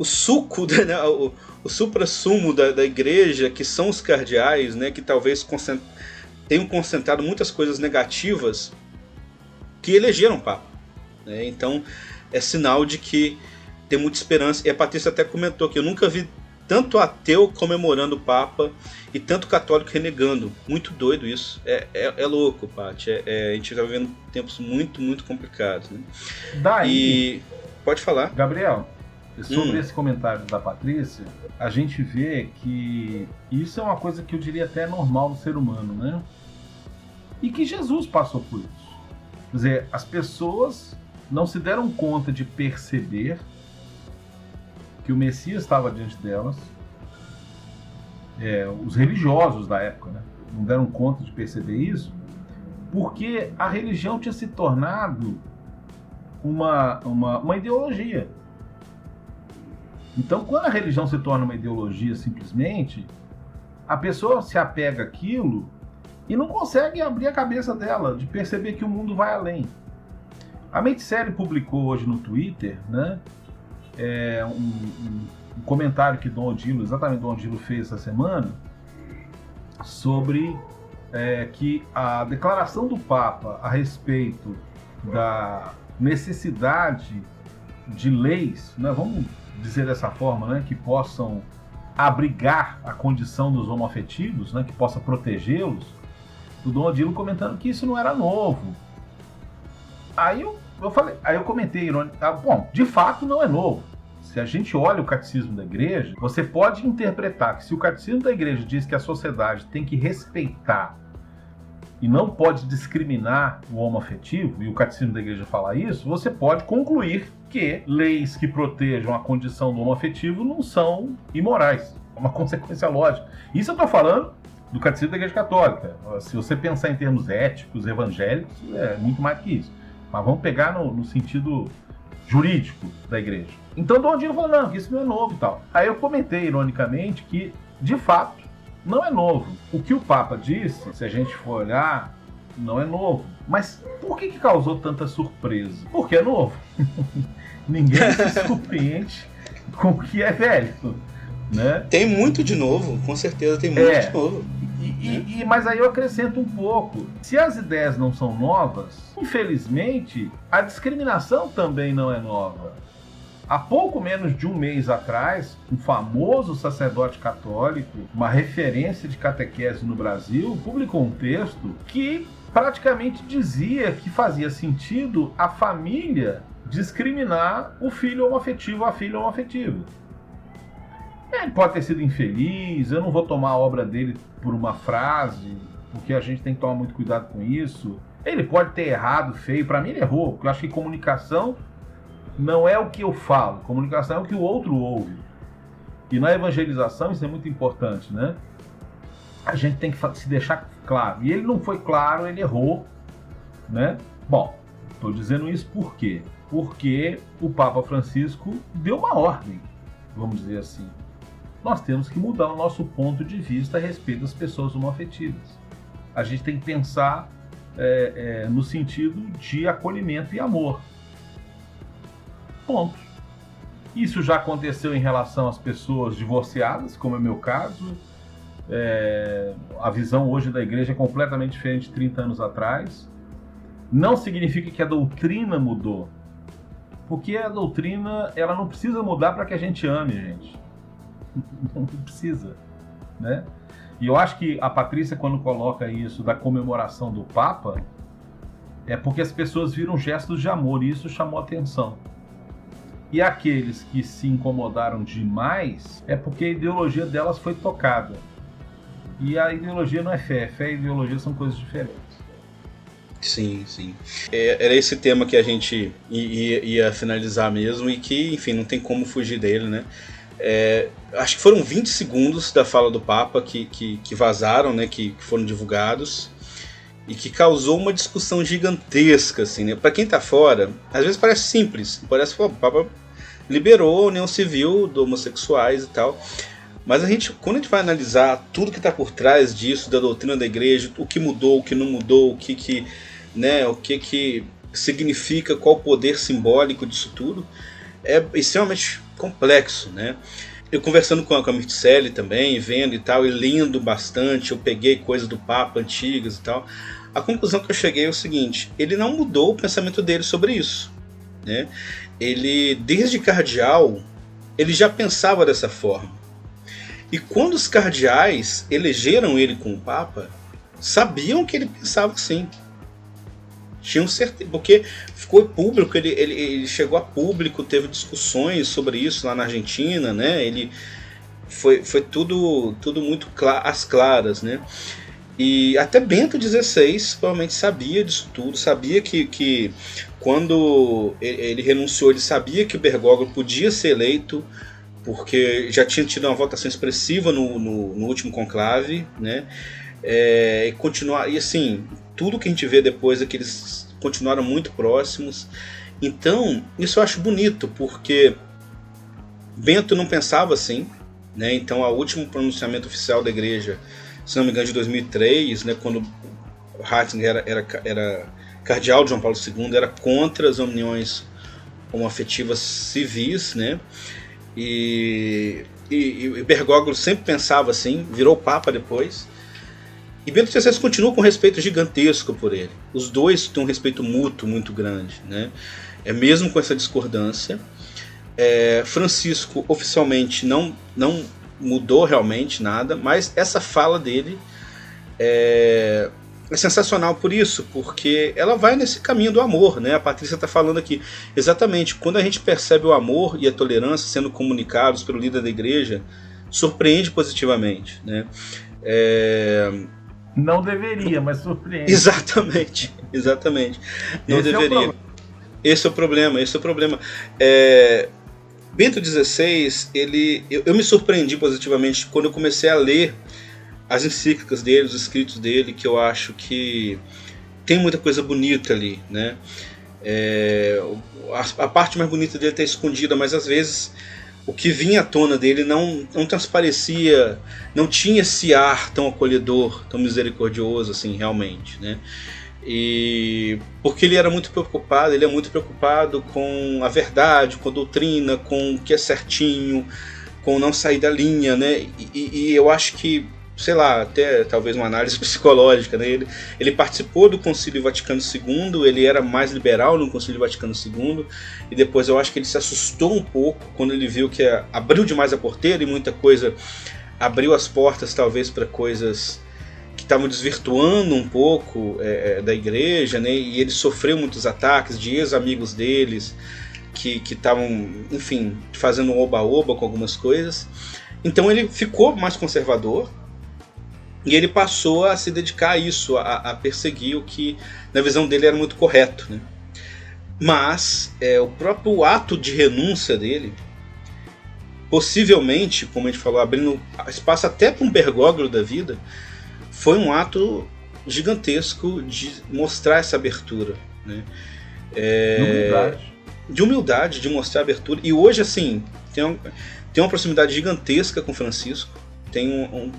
suco, né, o supra-sumo da igreja, que são os cardeais, né, que talvez tenham concentrado muitas coisas negativas que elegeram o Papa, né? Então é sinal de que tem muita esperança. E a Patrícia até comentou que eu nunca vi tanto ateu comemorando o Papa e tanto católico renegando. Muito doido isso. É louco, Paty. A gente está vivendo tempos muito, muito complicados, né? Daí, pode falar. Gabriel, sobre esse comentário da Patrícia, a gente vê que isso é uma coisa que eu diria até normal do ser humano, né? E que Jesus passou por isso. Quer dizer, as pessoas não se deram conta de perceber que o Messias estava diante delas. Os religiosos da época, né, não deram conta de perceber isso, porque a religião tinha se tornado uma ideologia. Então, quando a religião se torna uma ideologia simplesmente, a pessoa se apega àquilo e não consegue abrir a cabeça dela de perceber que o mundo vai além. A Meiticelli publicou hoje no Twitter, né, um comentário que Dom Odilo fez essa semana sobre que a declaração do Papa a respeito da necessidade de leis, né, vamos dizer dessa forma, né, que possam abrigar a condição dos homoafetivos, né, que possa protegê-los, do Dom Odilo comentando que isso não era novo. Aí eu comentei, bom, de fato não é novo. Se a gente olha o catecismo da igreja, você pode interpretar que se o catecismo da igreja diz que a sociedade tem que respeitar e não pode discriminar o homoafetivo, e o catecismo da igreja fala isso, você pode concluir que leis que protejam a condição do homoafetivo não são imorais. É uma consequência lógica. Isso eu estou falando do catecismo da igreja católica. Se você pensar em termos éticos, evangélicos, é muito mais que isso. Mas vamos pegar no sentido jurídico da igreja. Então Dom Odilo falou, não, que isso não é novo e tal. Aí eu comentei, ironicamente, que, de fato, não é novo. O que o Papa disse, se a gente for olhar, não é novo. Mas por que causou tanta surpresa? Porque é novo. Ninguém se surpreende com o que é velho, né? Tem muito de novo, com certeza tem muito de novo. Mas aí eu acrescento um pouco. Se as ideias não são novas, infelizmente, a discriminação também não é nova. Há pouco menos de um mês atrás, um famoso sacerdote católico, uma referência de catequese no Brasil, publicou um texto que praticamente dizia que fazia sentido a família discriminar o filho homoafetivo ou a filha homoafetiva. Ele pode ter sido infeliz, eu não vou tomar a obra dele por uma frase, porque a gente tem que tomar muito cuidado com isso. Ele pode ter errado feio, para mim ele errou, porque eu acho que comunicação não é o que eu falo, comunicação é o que o outro ouve. E na evangelização isso é muito importante, né? A gente tem que se deixar claro. E ele não foi claro, ele errou, né? Bom, estou dizendo isso por quê? Porque o Papa Francisco deu uma ordem, vamos dizer assim. Nós temos que mudar o nosso ponto de vista a respeito das pessoas homoafetivas. A gente tem que pensar no sentido de acolhimento e amor. Ponto. Isso já aconteceu em relação às pessoas divorciadas, como é o meu caso. A visão hoje da igreja é completamente diferente de 30 anos atrás. Não significa que a doutrina mudou. Porque a doutrina ela não precisa mudar para que a gente ame, gente. Não precisa, né? E eu acho que a Patrícia, quando coloca isso da comemoração do Papa, é porque as pessoas viram gestos de amor e isso chamou atenção. E aqueles que se incomodaram demais é porque a ideologia delas foi tocada. E a ideologia não é fé, fé e ideologia são coisas diferentes. Sim, sim. Era esse tema que a gente ia finalizar mesmo e que, enfim, não tem como fugir dele, né? Acho que foram 20 segundos da fala do Papa que vazaram, né, que foram divulgados e que causou uma discussão gigantesca, assim, né? Para quem tá fora, às vezes parece simples, parece que o Papa liberou a união civil dos homossexuais e tal, mas quando a gente vai analisar tudo que está por trás disso, da doutrina da igreja, o que mudou, o que não mudou, o que significa, qual o poder simbólico disso tudo, é extremamente complexo, né? Eu conversando com a Mirticelli também, vendo e tal, e lendo bastante, eu peguei coisas do Papa antigas e tal. A conclusão que eu cheguei é o seguinte: ele não mudou o pensamento dele sobre isso, né? Ele, desde cardeal, ele já pensava dessa forma. E quando os cardeais elegeram ele como Papa, sabiam que ele pensava assim. Tinham certeza, porque ficou público, ele chegou a público, teve discussões sobre isso lá na Argentina, né? Ele foi tudo muito às claras, né? E até Bento XVI provavelmente sabia disso tudo, sabia que quando ele renunciou, ele sabia que o Bergoglio podia ser eleito, porque já tinha tido uma votação expressiva no último conclave, né? E assim, tudo que a gente vê depois é que eles continuaram muito próximos. Então, isso eu acho bonito, porque Bento não pensava assim, né? Então, o último pronunciamento oficial da igreja, se não me engano, de 2003, né, quando Ratzinger era cardeal de João Paulo II, era contra as uniões homoafetivas civis, né? E Bergoglio sempre pensava assim, virou Papa depois. E Bento XVI continua com um respeito gigantesco por ele. Os dois têm um respeito mútuo muito grande, né? Mesmo com essa discordância. Francisco oficialmente não mudou realmente nada, mas essa fala dele é sensacional por isso, porque ela vai nesse caminho do amor, né? A Patrícia está falando aqui. Exatamente, quando a gente percebe o amor e a tolerância sendo comunicados pelo líder da igreja, surpreende positivamente, né? Não deveria, mas surpreende. Exatamente. Não deveria. Esse é o problema. Bento XVI, eu me surpreendi positivamente quando eu comecei a ler as encíclicas dele, os escritos dele, que eu acho que tem muita coisa bonita ali, né? A parte mais bonita dele está escondida, mas às vezes o que vinha à tona dele não transparecia, não tinha esse ar tão acolhedor, tão misericordioso assim, realmente, né? E porque ele é muito preocupado com a verdade, com a doutrina, com o que é certinho, com não sair da linha, né? E eu acho que sei lá, até talvez uma análise psicológica, né? Ele participou do Concílio Vaticano II, ele era mais liberal no Concílio Vaticano II, e depois eu acho que ele se assustou um pouco quando ele viu que abriu demais a porteira e muita coisa abriu as portas talvez para coisas que estavam desvirtuando um pouco da igreja, né? E ele sofreu muitos ataques de ex-amigos deles que estavam, enfim, fazendo um oba-oba com algumas coisas. Então ele ficou mais conservador e ele passou a se dedicar a isso, a perseguir o que na visão dele era muito correto, né? Mas o próprio ato de renúncia dele, possivelmente, como a gente falou, abrindo espaço até para um Bergoglio da vida, foi um ato gigantesco de mostrar essa abertura, né? De humildade, de mostrar abertura. E hoje, assim, tem uma proximidade gigantesca com Francisco.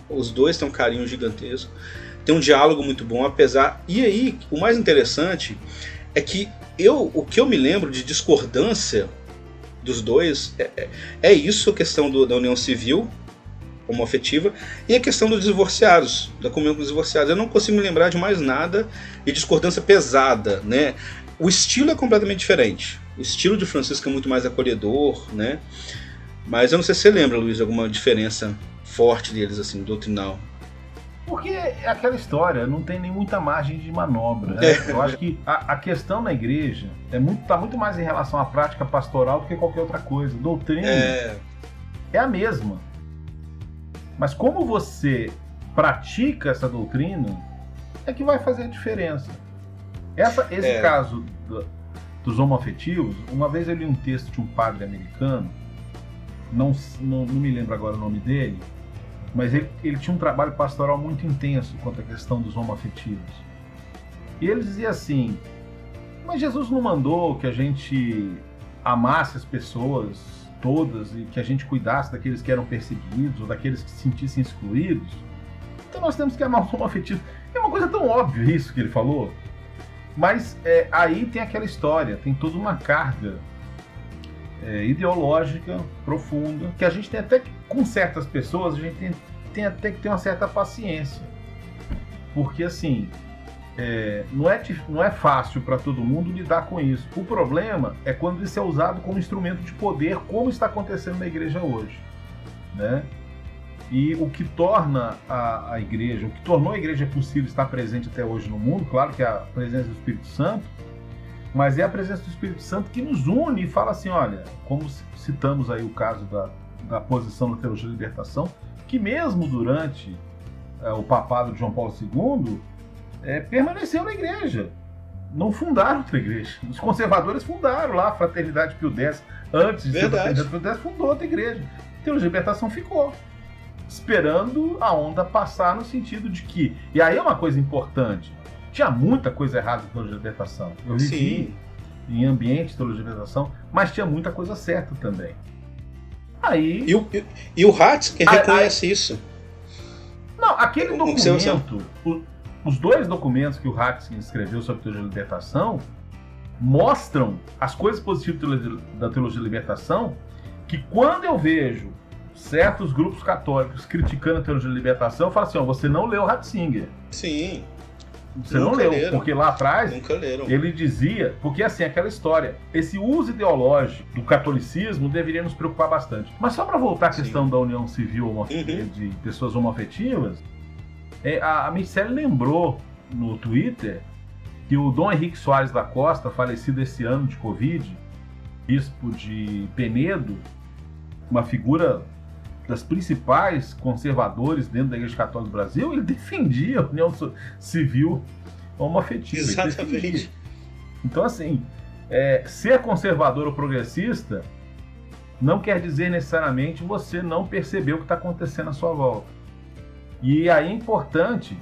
Os dois têm um carinho gigantesco. Tem um diálogo muito bom, apesar... E aí, o mais interessante é que o que eu me lembro de discordância dos dois é isso, a questão da união civil homoafetiva e a questão dos divorciados, da comunhão com os divorciados. Eu não consigo me lembrar de mais nada de discordância pesada, né? O estilo é completamente diferente. O estilo de Francisco é muito mais acolhedor, né? Mas eu não sei se você lembra, Luiz, alguma diferença forte deles, assim, doutrinal. Porque é aquela história, não tem nem muita margem de manobra, né? Eu acho que a questão na igreja tá muito mais em relação à prática pastoral do que qualquer outra coisa. Doutrina é a mesma. Mas como você pratica essa doutrina é que vai fazer a diferença. Esse caso dos homoafetivos, uma vez eu li um texto de um padre americano, não me lembro agora o nome dele, mas ele tinha um trabalho pastoral muito intenso quanto à questão dos homoafetivos. E ele dizia assim, mas Jesus não mandou que a gente amasse as pessoas todas e que a gente cuidasse daqueles que eram perseguidos ou daqueles que se sentissem excluídos? Então nós temos que amar os homoafetivos. É uma coisa tão óbvia isso que ele falou. Mas aí tem aquela história, tem toda uma carga ideológica profunda, que a gente tem até que, com certas pessoas, a gente tem até que ter uma certa paciência. Porque assim, não é fácil para todo mundo lidar com isso. O problema é quando isso é usado como instrumento de poder, como está acontecendo na igreja hoje, né? E o que torna a igreja, o que tornou a igreja possível estar presente até hoje no mundo, claro que é a presença do Espírito Santo, mas é a presença do Espírito Santo que nos une e fala assim, olha, como citamos aí o caso da posição da teologia da libertação, que mesmo durante o papado de João Paulo II, permaneceu na igreja. Não fundaram outra igreja. Os conservadores fundaram lá a Fraternidade Pio X, antes de ser a Fraternidade Pio X, fundou outra igreja. A teologia da libertação ficou, esperando a onda passar, no sentido de que... E aí é uma coisa importante. Tinha muita coisa errada em teologia da libertação. Eu vivi em ambiente de teologia da libertação, mas tinha muita coisa certa também. Aí... E o Ratzinger reconhece isso. Não, aquele documento... Os dois documentos que o Ratzinger escreveu sobre teologia da libertação mostram as coisas positivas da teologia da libertação, que quando eu vejo certos grupos católicos criticando a teologia da libertação, eu falo assim, você não leu Ratzinger. Sim. Você não leu, porque lá atrás ele dizia, porque assim, aquela história, esse uso ideológico do catolicismo deveria nos preocupar bastante. Mas só para voltar à questão da união civil de pessoas homoafetivas, a Michelle lembrou no Twitter que o Dom Henrique Soares da Costa, falecido esse ano de Covid, bispo de Penedo, uma figura das principais conservadores dentro da Igreja Católica do Brasil, ele defendia a união civil homoafetiva. Exatamente. Então, assim, ser conservador ou progressista não quer dizer necessariamente você não perceber o que está acontecendo à sua volta. E aí é importante,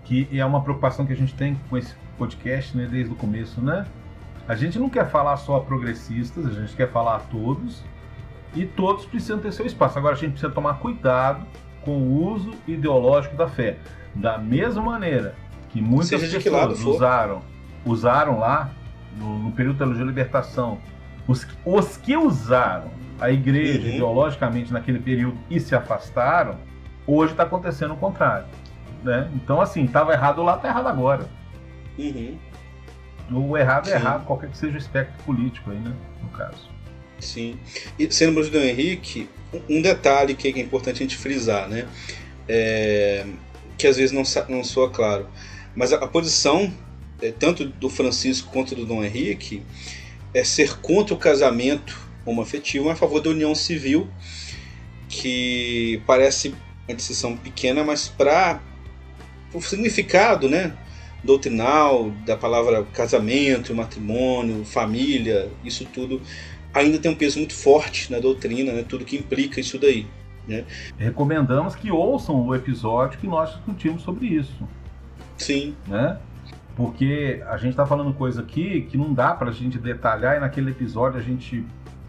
que é uma preocupação que a gente tem com esse podcast, né, desde o começo, né? A gente não quer falar só a progressistas, a gente quer falar a todos, e todos precisam ter seu espaço. Agora a gente precisa tomar cuidado com o uso ideológico da fé. Da mesma maneira que muitas pessoas usaram lá, no período da teologia da libertação, os que usaram a igreja ideologicamente naquele período e se afastaram, Hoje está acontecendo o contrário, né? Então, assim, estava errado lá, está errado agora. Uhum. O errado é errado, qualquer que seja o espectro político aí, né? No caso. Sim. E sendo o Dom Henrique, um detalhe que é importante a gente frisar, né? Que às vezes não soa claro. Mas a posição, tanto do Francisco quanto do Dom Henrique, é ser contra o casamento homoafetivo, mas a favor da união civil, que parece uma decisão pequena, mas para o significado, né, doutrinal da palavra casamento, matrimônio, família, isso tudo ainda tem um peso muito forte na doutrina, né, tudo que implica isso daí, né? Recomendamos que ouçam o episódio que nós discutimos sobre isso. Sim. Né? Porque a gente está falando coisa aqui que não dá para a gente detalhar, e naquele episódio a gente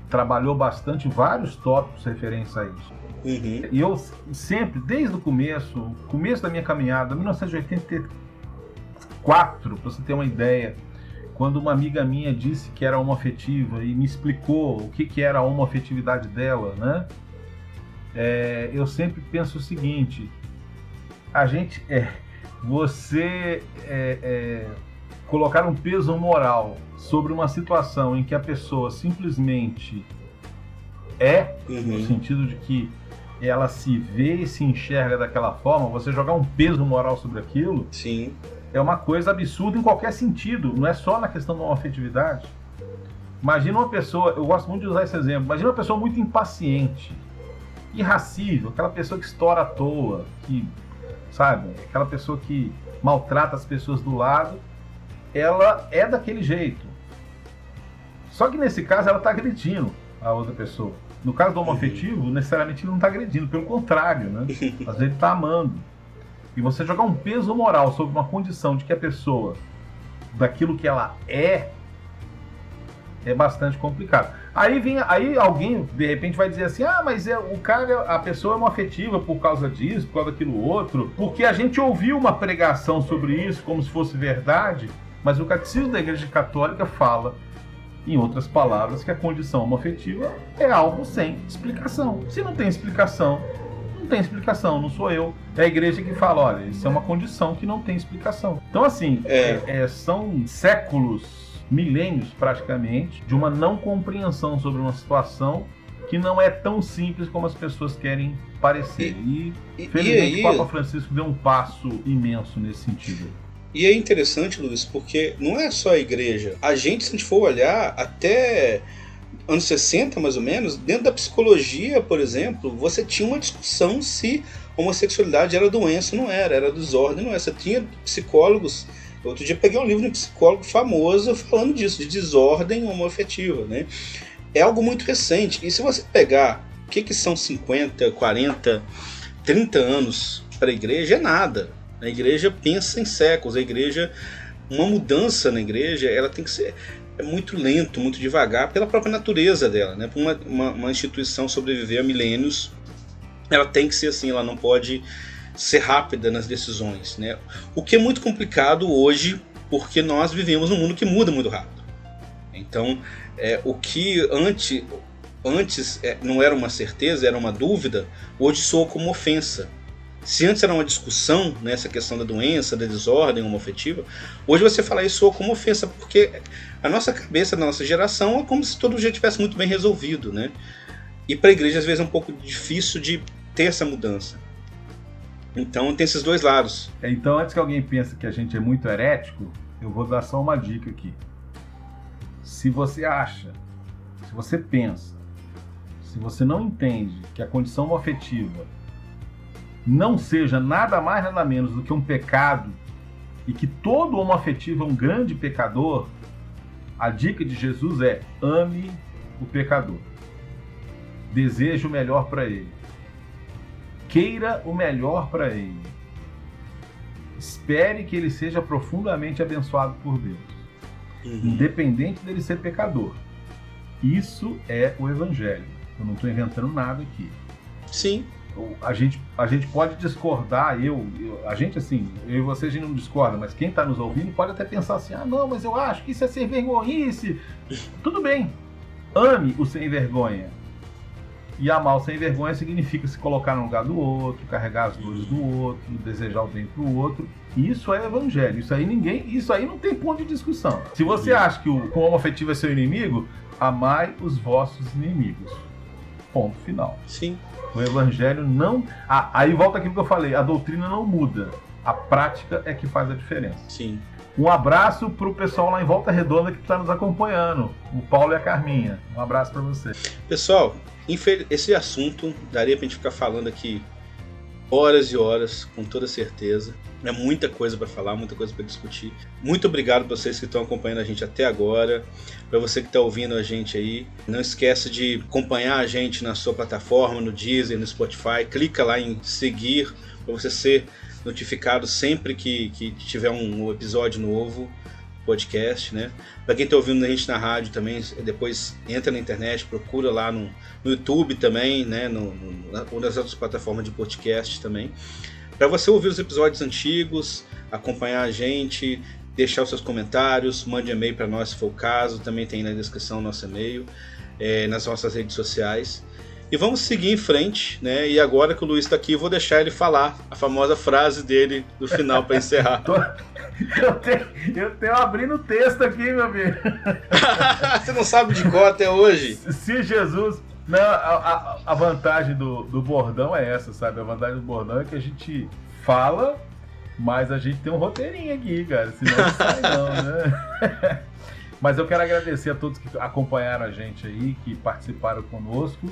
trabalhou bastante vários tópicos referentes a isso. Uhum. E eu sempre, desde o começo da minha caminhada, 1984, para você ter uma ideia, quando uma amiga minha disse que era homoafetiva e me explicou o que era a homoafetividade dela, né? Eu sempre penso o seguinte: a gente colocar um peso moral sobre uma situação em que a pessoa simplesmente no sentido de que ela se vê e se enxerga daquela forma, você jogar um peso moral sobre aquilo, sim, é uma coisa absurda em qualquer sentido, não é só na questão da homoafetividade. Imagina uma pessoa, eu gosto muito de usar esse exemplo, imagina uma pessoa muito impaciente, irracível, aquela pessoa que estoura à toa, que, sabe, aquela pessoa que maltrata as pessoas do lado, ela é daquele jeito. Só que nesse caso ela está agredindo a outra pessoa. No caso do homoafetivo, necessariamente ele não está agredindo, pelo contrário, né? Às vezes ele está amando. E você jogar um peso moral sobre uma condição de que a pessoa, daquilo que ela é bastante complicado. Aí alguém de repente vai dizer assim: mas a pessoa é homoafetiva por causa disso, por causa daquilo outro, porque a gente ouviu uma pregação sobre isso como se fosse verdade. Mas o Catecismo da Igreja Católica fala, em outras palavras, que a condição homoafetiva é algo sem explicação. Se não tem explicação, não tem explicação, não sou eu. É a igreja que fala: olha, isso é uma condição que não tem explicação. Então, assim, são séculos, milênios praticamente, de uma não compreensão sobre uma situação que não é tão simples como as pessoas querem parecer. E felizmente o Papa Francisco deu um passo imenso nesse sentido. E é interessante, Luiz, porque não é só a igreja. A gente, se a gente for olhar até anos 60, mais ou menos, dentro da psicologia, por exemplo, você tinha uma discussão se homossexualidade era doença ou não era desordem, não era. Você tinha psicólogos. Outro dia peguei um livro de um psicólogo famoso falando disso, de desordem homoafetiva, né? É algo muito recente. E se você pegar o que são 50, 40, 30 anos para a igreja, é nada. A igreja pensa em séculos. A igreja, uma mudança na igreja, ela tem que ser muito lento, muito devagar, pela própria natureza dela, né? Para uma instituição sobreviver a milênios, ela tem que ser assim, ela não pode ser rápida nas decisões, né? O que é muito complicado hoje, porque nós vivemos num mundo que muda muito rápido. Então, o que antes não era uma certeza, era uma dúvida, hoje soa como ofensa. Se antes era uma discussão, né, essa questão da doença, da desordem homoafetiva, hoje você falar isso soa como ofensa, porque a nossa cabeça, a nossa geração, é como se todo dia tivesse muito bem resolvido, né? E para a igreja, às vezes, é um pouco difícil de ter essa mudança. Então tem esses dois lados. Então, antes que alguém pense que a gente é muito herético, eu vou dar só uma dica aqui. Se você acha, se você pensa, se você não entende que a condição homoafetiva não seja nada mais nada menos do que um pecado e que todo homoafetivo é um grande pecador, a dica de Jesus é: ame o pecador, deseje o melhor para ele, queira o melhor para ele, espere que ele seja profundamente abençoado por Deus, independente dele ser pecador. Isso é o Evangelho. Eu não estou inventando nada aqui. Sim. A gente pode discordar, eu e você, a gente não discorda, mas quem está nos ouvindo pode até pensar assim: não, mas eu acho que isso é sem vergonhice. Tudo bem, ame o sem vergonha E amar o sem vergonha significa se colocar no lugar do outro, carregar as dores do outro, desejar o bem pro outro. Isso é evangelho. Isso aí não tem ponto de discussão. Se você acha que o homoafetivo é seu inimigo, amai os vossos inimigos. Ponto final. Sim. O evangelho não... aí volta aquilo que eu falei, a doutrina não muda. A prática é que faz a diferença. Sim. Um abraço pro pessoal lá em Volta Redonda que está nos acompanhando. O Paulo e a Carminha. Um abraço para você. Pessoal, esse assunto daria pra gente ficar falando aqui horas e horas, com toda certeza. É muita coisa para falar, muita coisa para discutir. Muito obrigado para vocês que estão acompanhando a gente até agora. Para você que está ouvindo a gente aí, não esquece de acompanhar a gente na sua plataforma, no Deezer, no Spotify. Clica lá em seguir para você ser notificado sempre que tiver um episódio novo, podcast, né? Para quem está ouvindo a gente na rádio também, depois entra na internet, procura lá no YouTube também, né? Ou nas outras plataformas de podcast também. Para você ouvir os episódios antigos, acompanhar a gente, deixar os seus comentários, mande e-mail para nós se for o caso, também tem na descrição o nosso e-mail, nas nossas redes sociais. E vamos seguir em frente, né? E agora que o Luiz está aqui, eu vou deixar ele falar a famosa frase dele no final para encerrar. Eu tenho abrindo o texto aqui, meu amigo. Você não sabe de cor até hoje? Se Jesus... Não, a vantagem do bordão é essa, sabe? A vantagem do bordão é que a gente fala, mas a gente tem um roteirinho aqui, cara. Senão não sai não, né? Mas eu quero agradecer a todos que acompanharam a gente aí, que participaram conosco.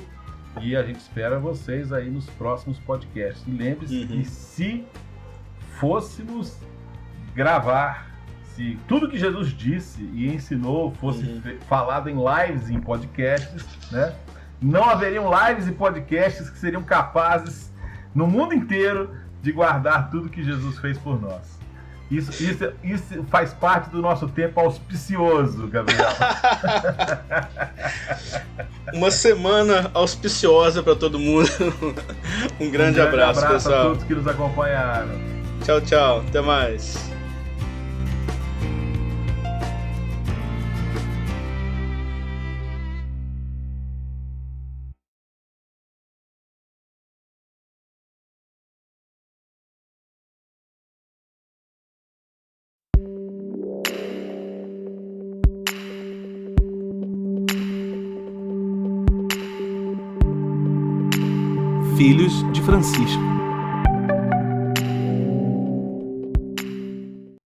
E a gente espera vocês aí nos próximos podcasts. E lembre-se que se fôssemos gravar, se tudo que Jesus disse e ensinou fosse falado em lives e em podcasts, né? Não haveriam lives e podcasts que seriam capazes, no mundo inteiro, de guardar tudo que Jesus fez por nós. Isso faz parte do nosso tempo auspicioso, Gabriel. Uma semana auspiciosa para todo mundo. Um grande abraço, pessoal. A todos que nos acompanharam. Tchau, tchau. Até mais. Filhos de Francisco.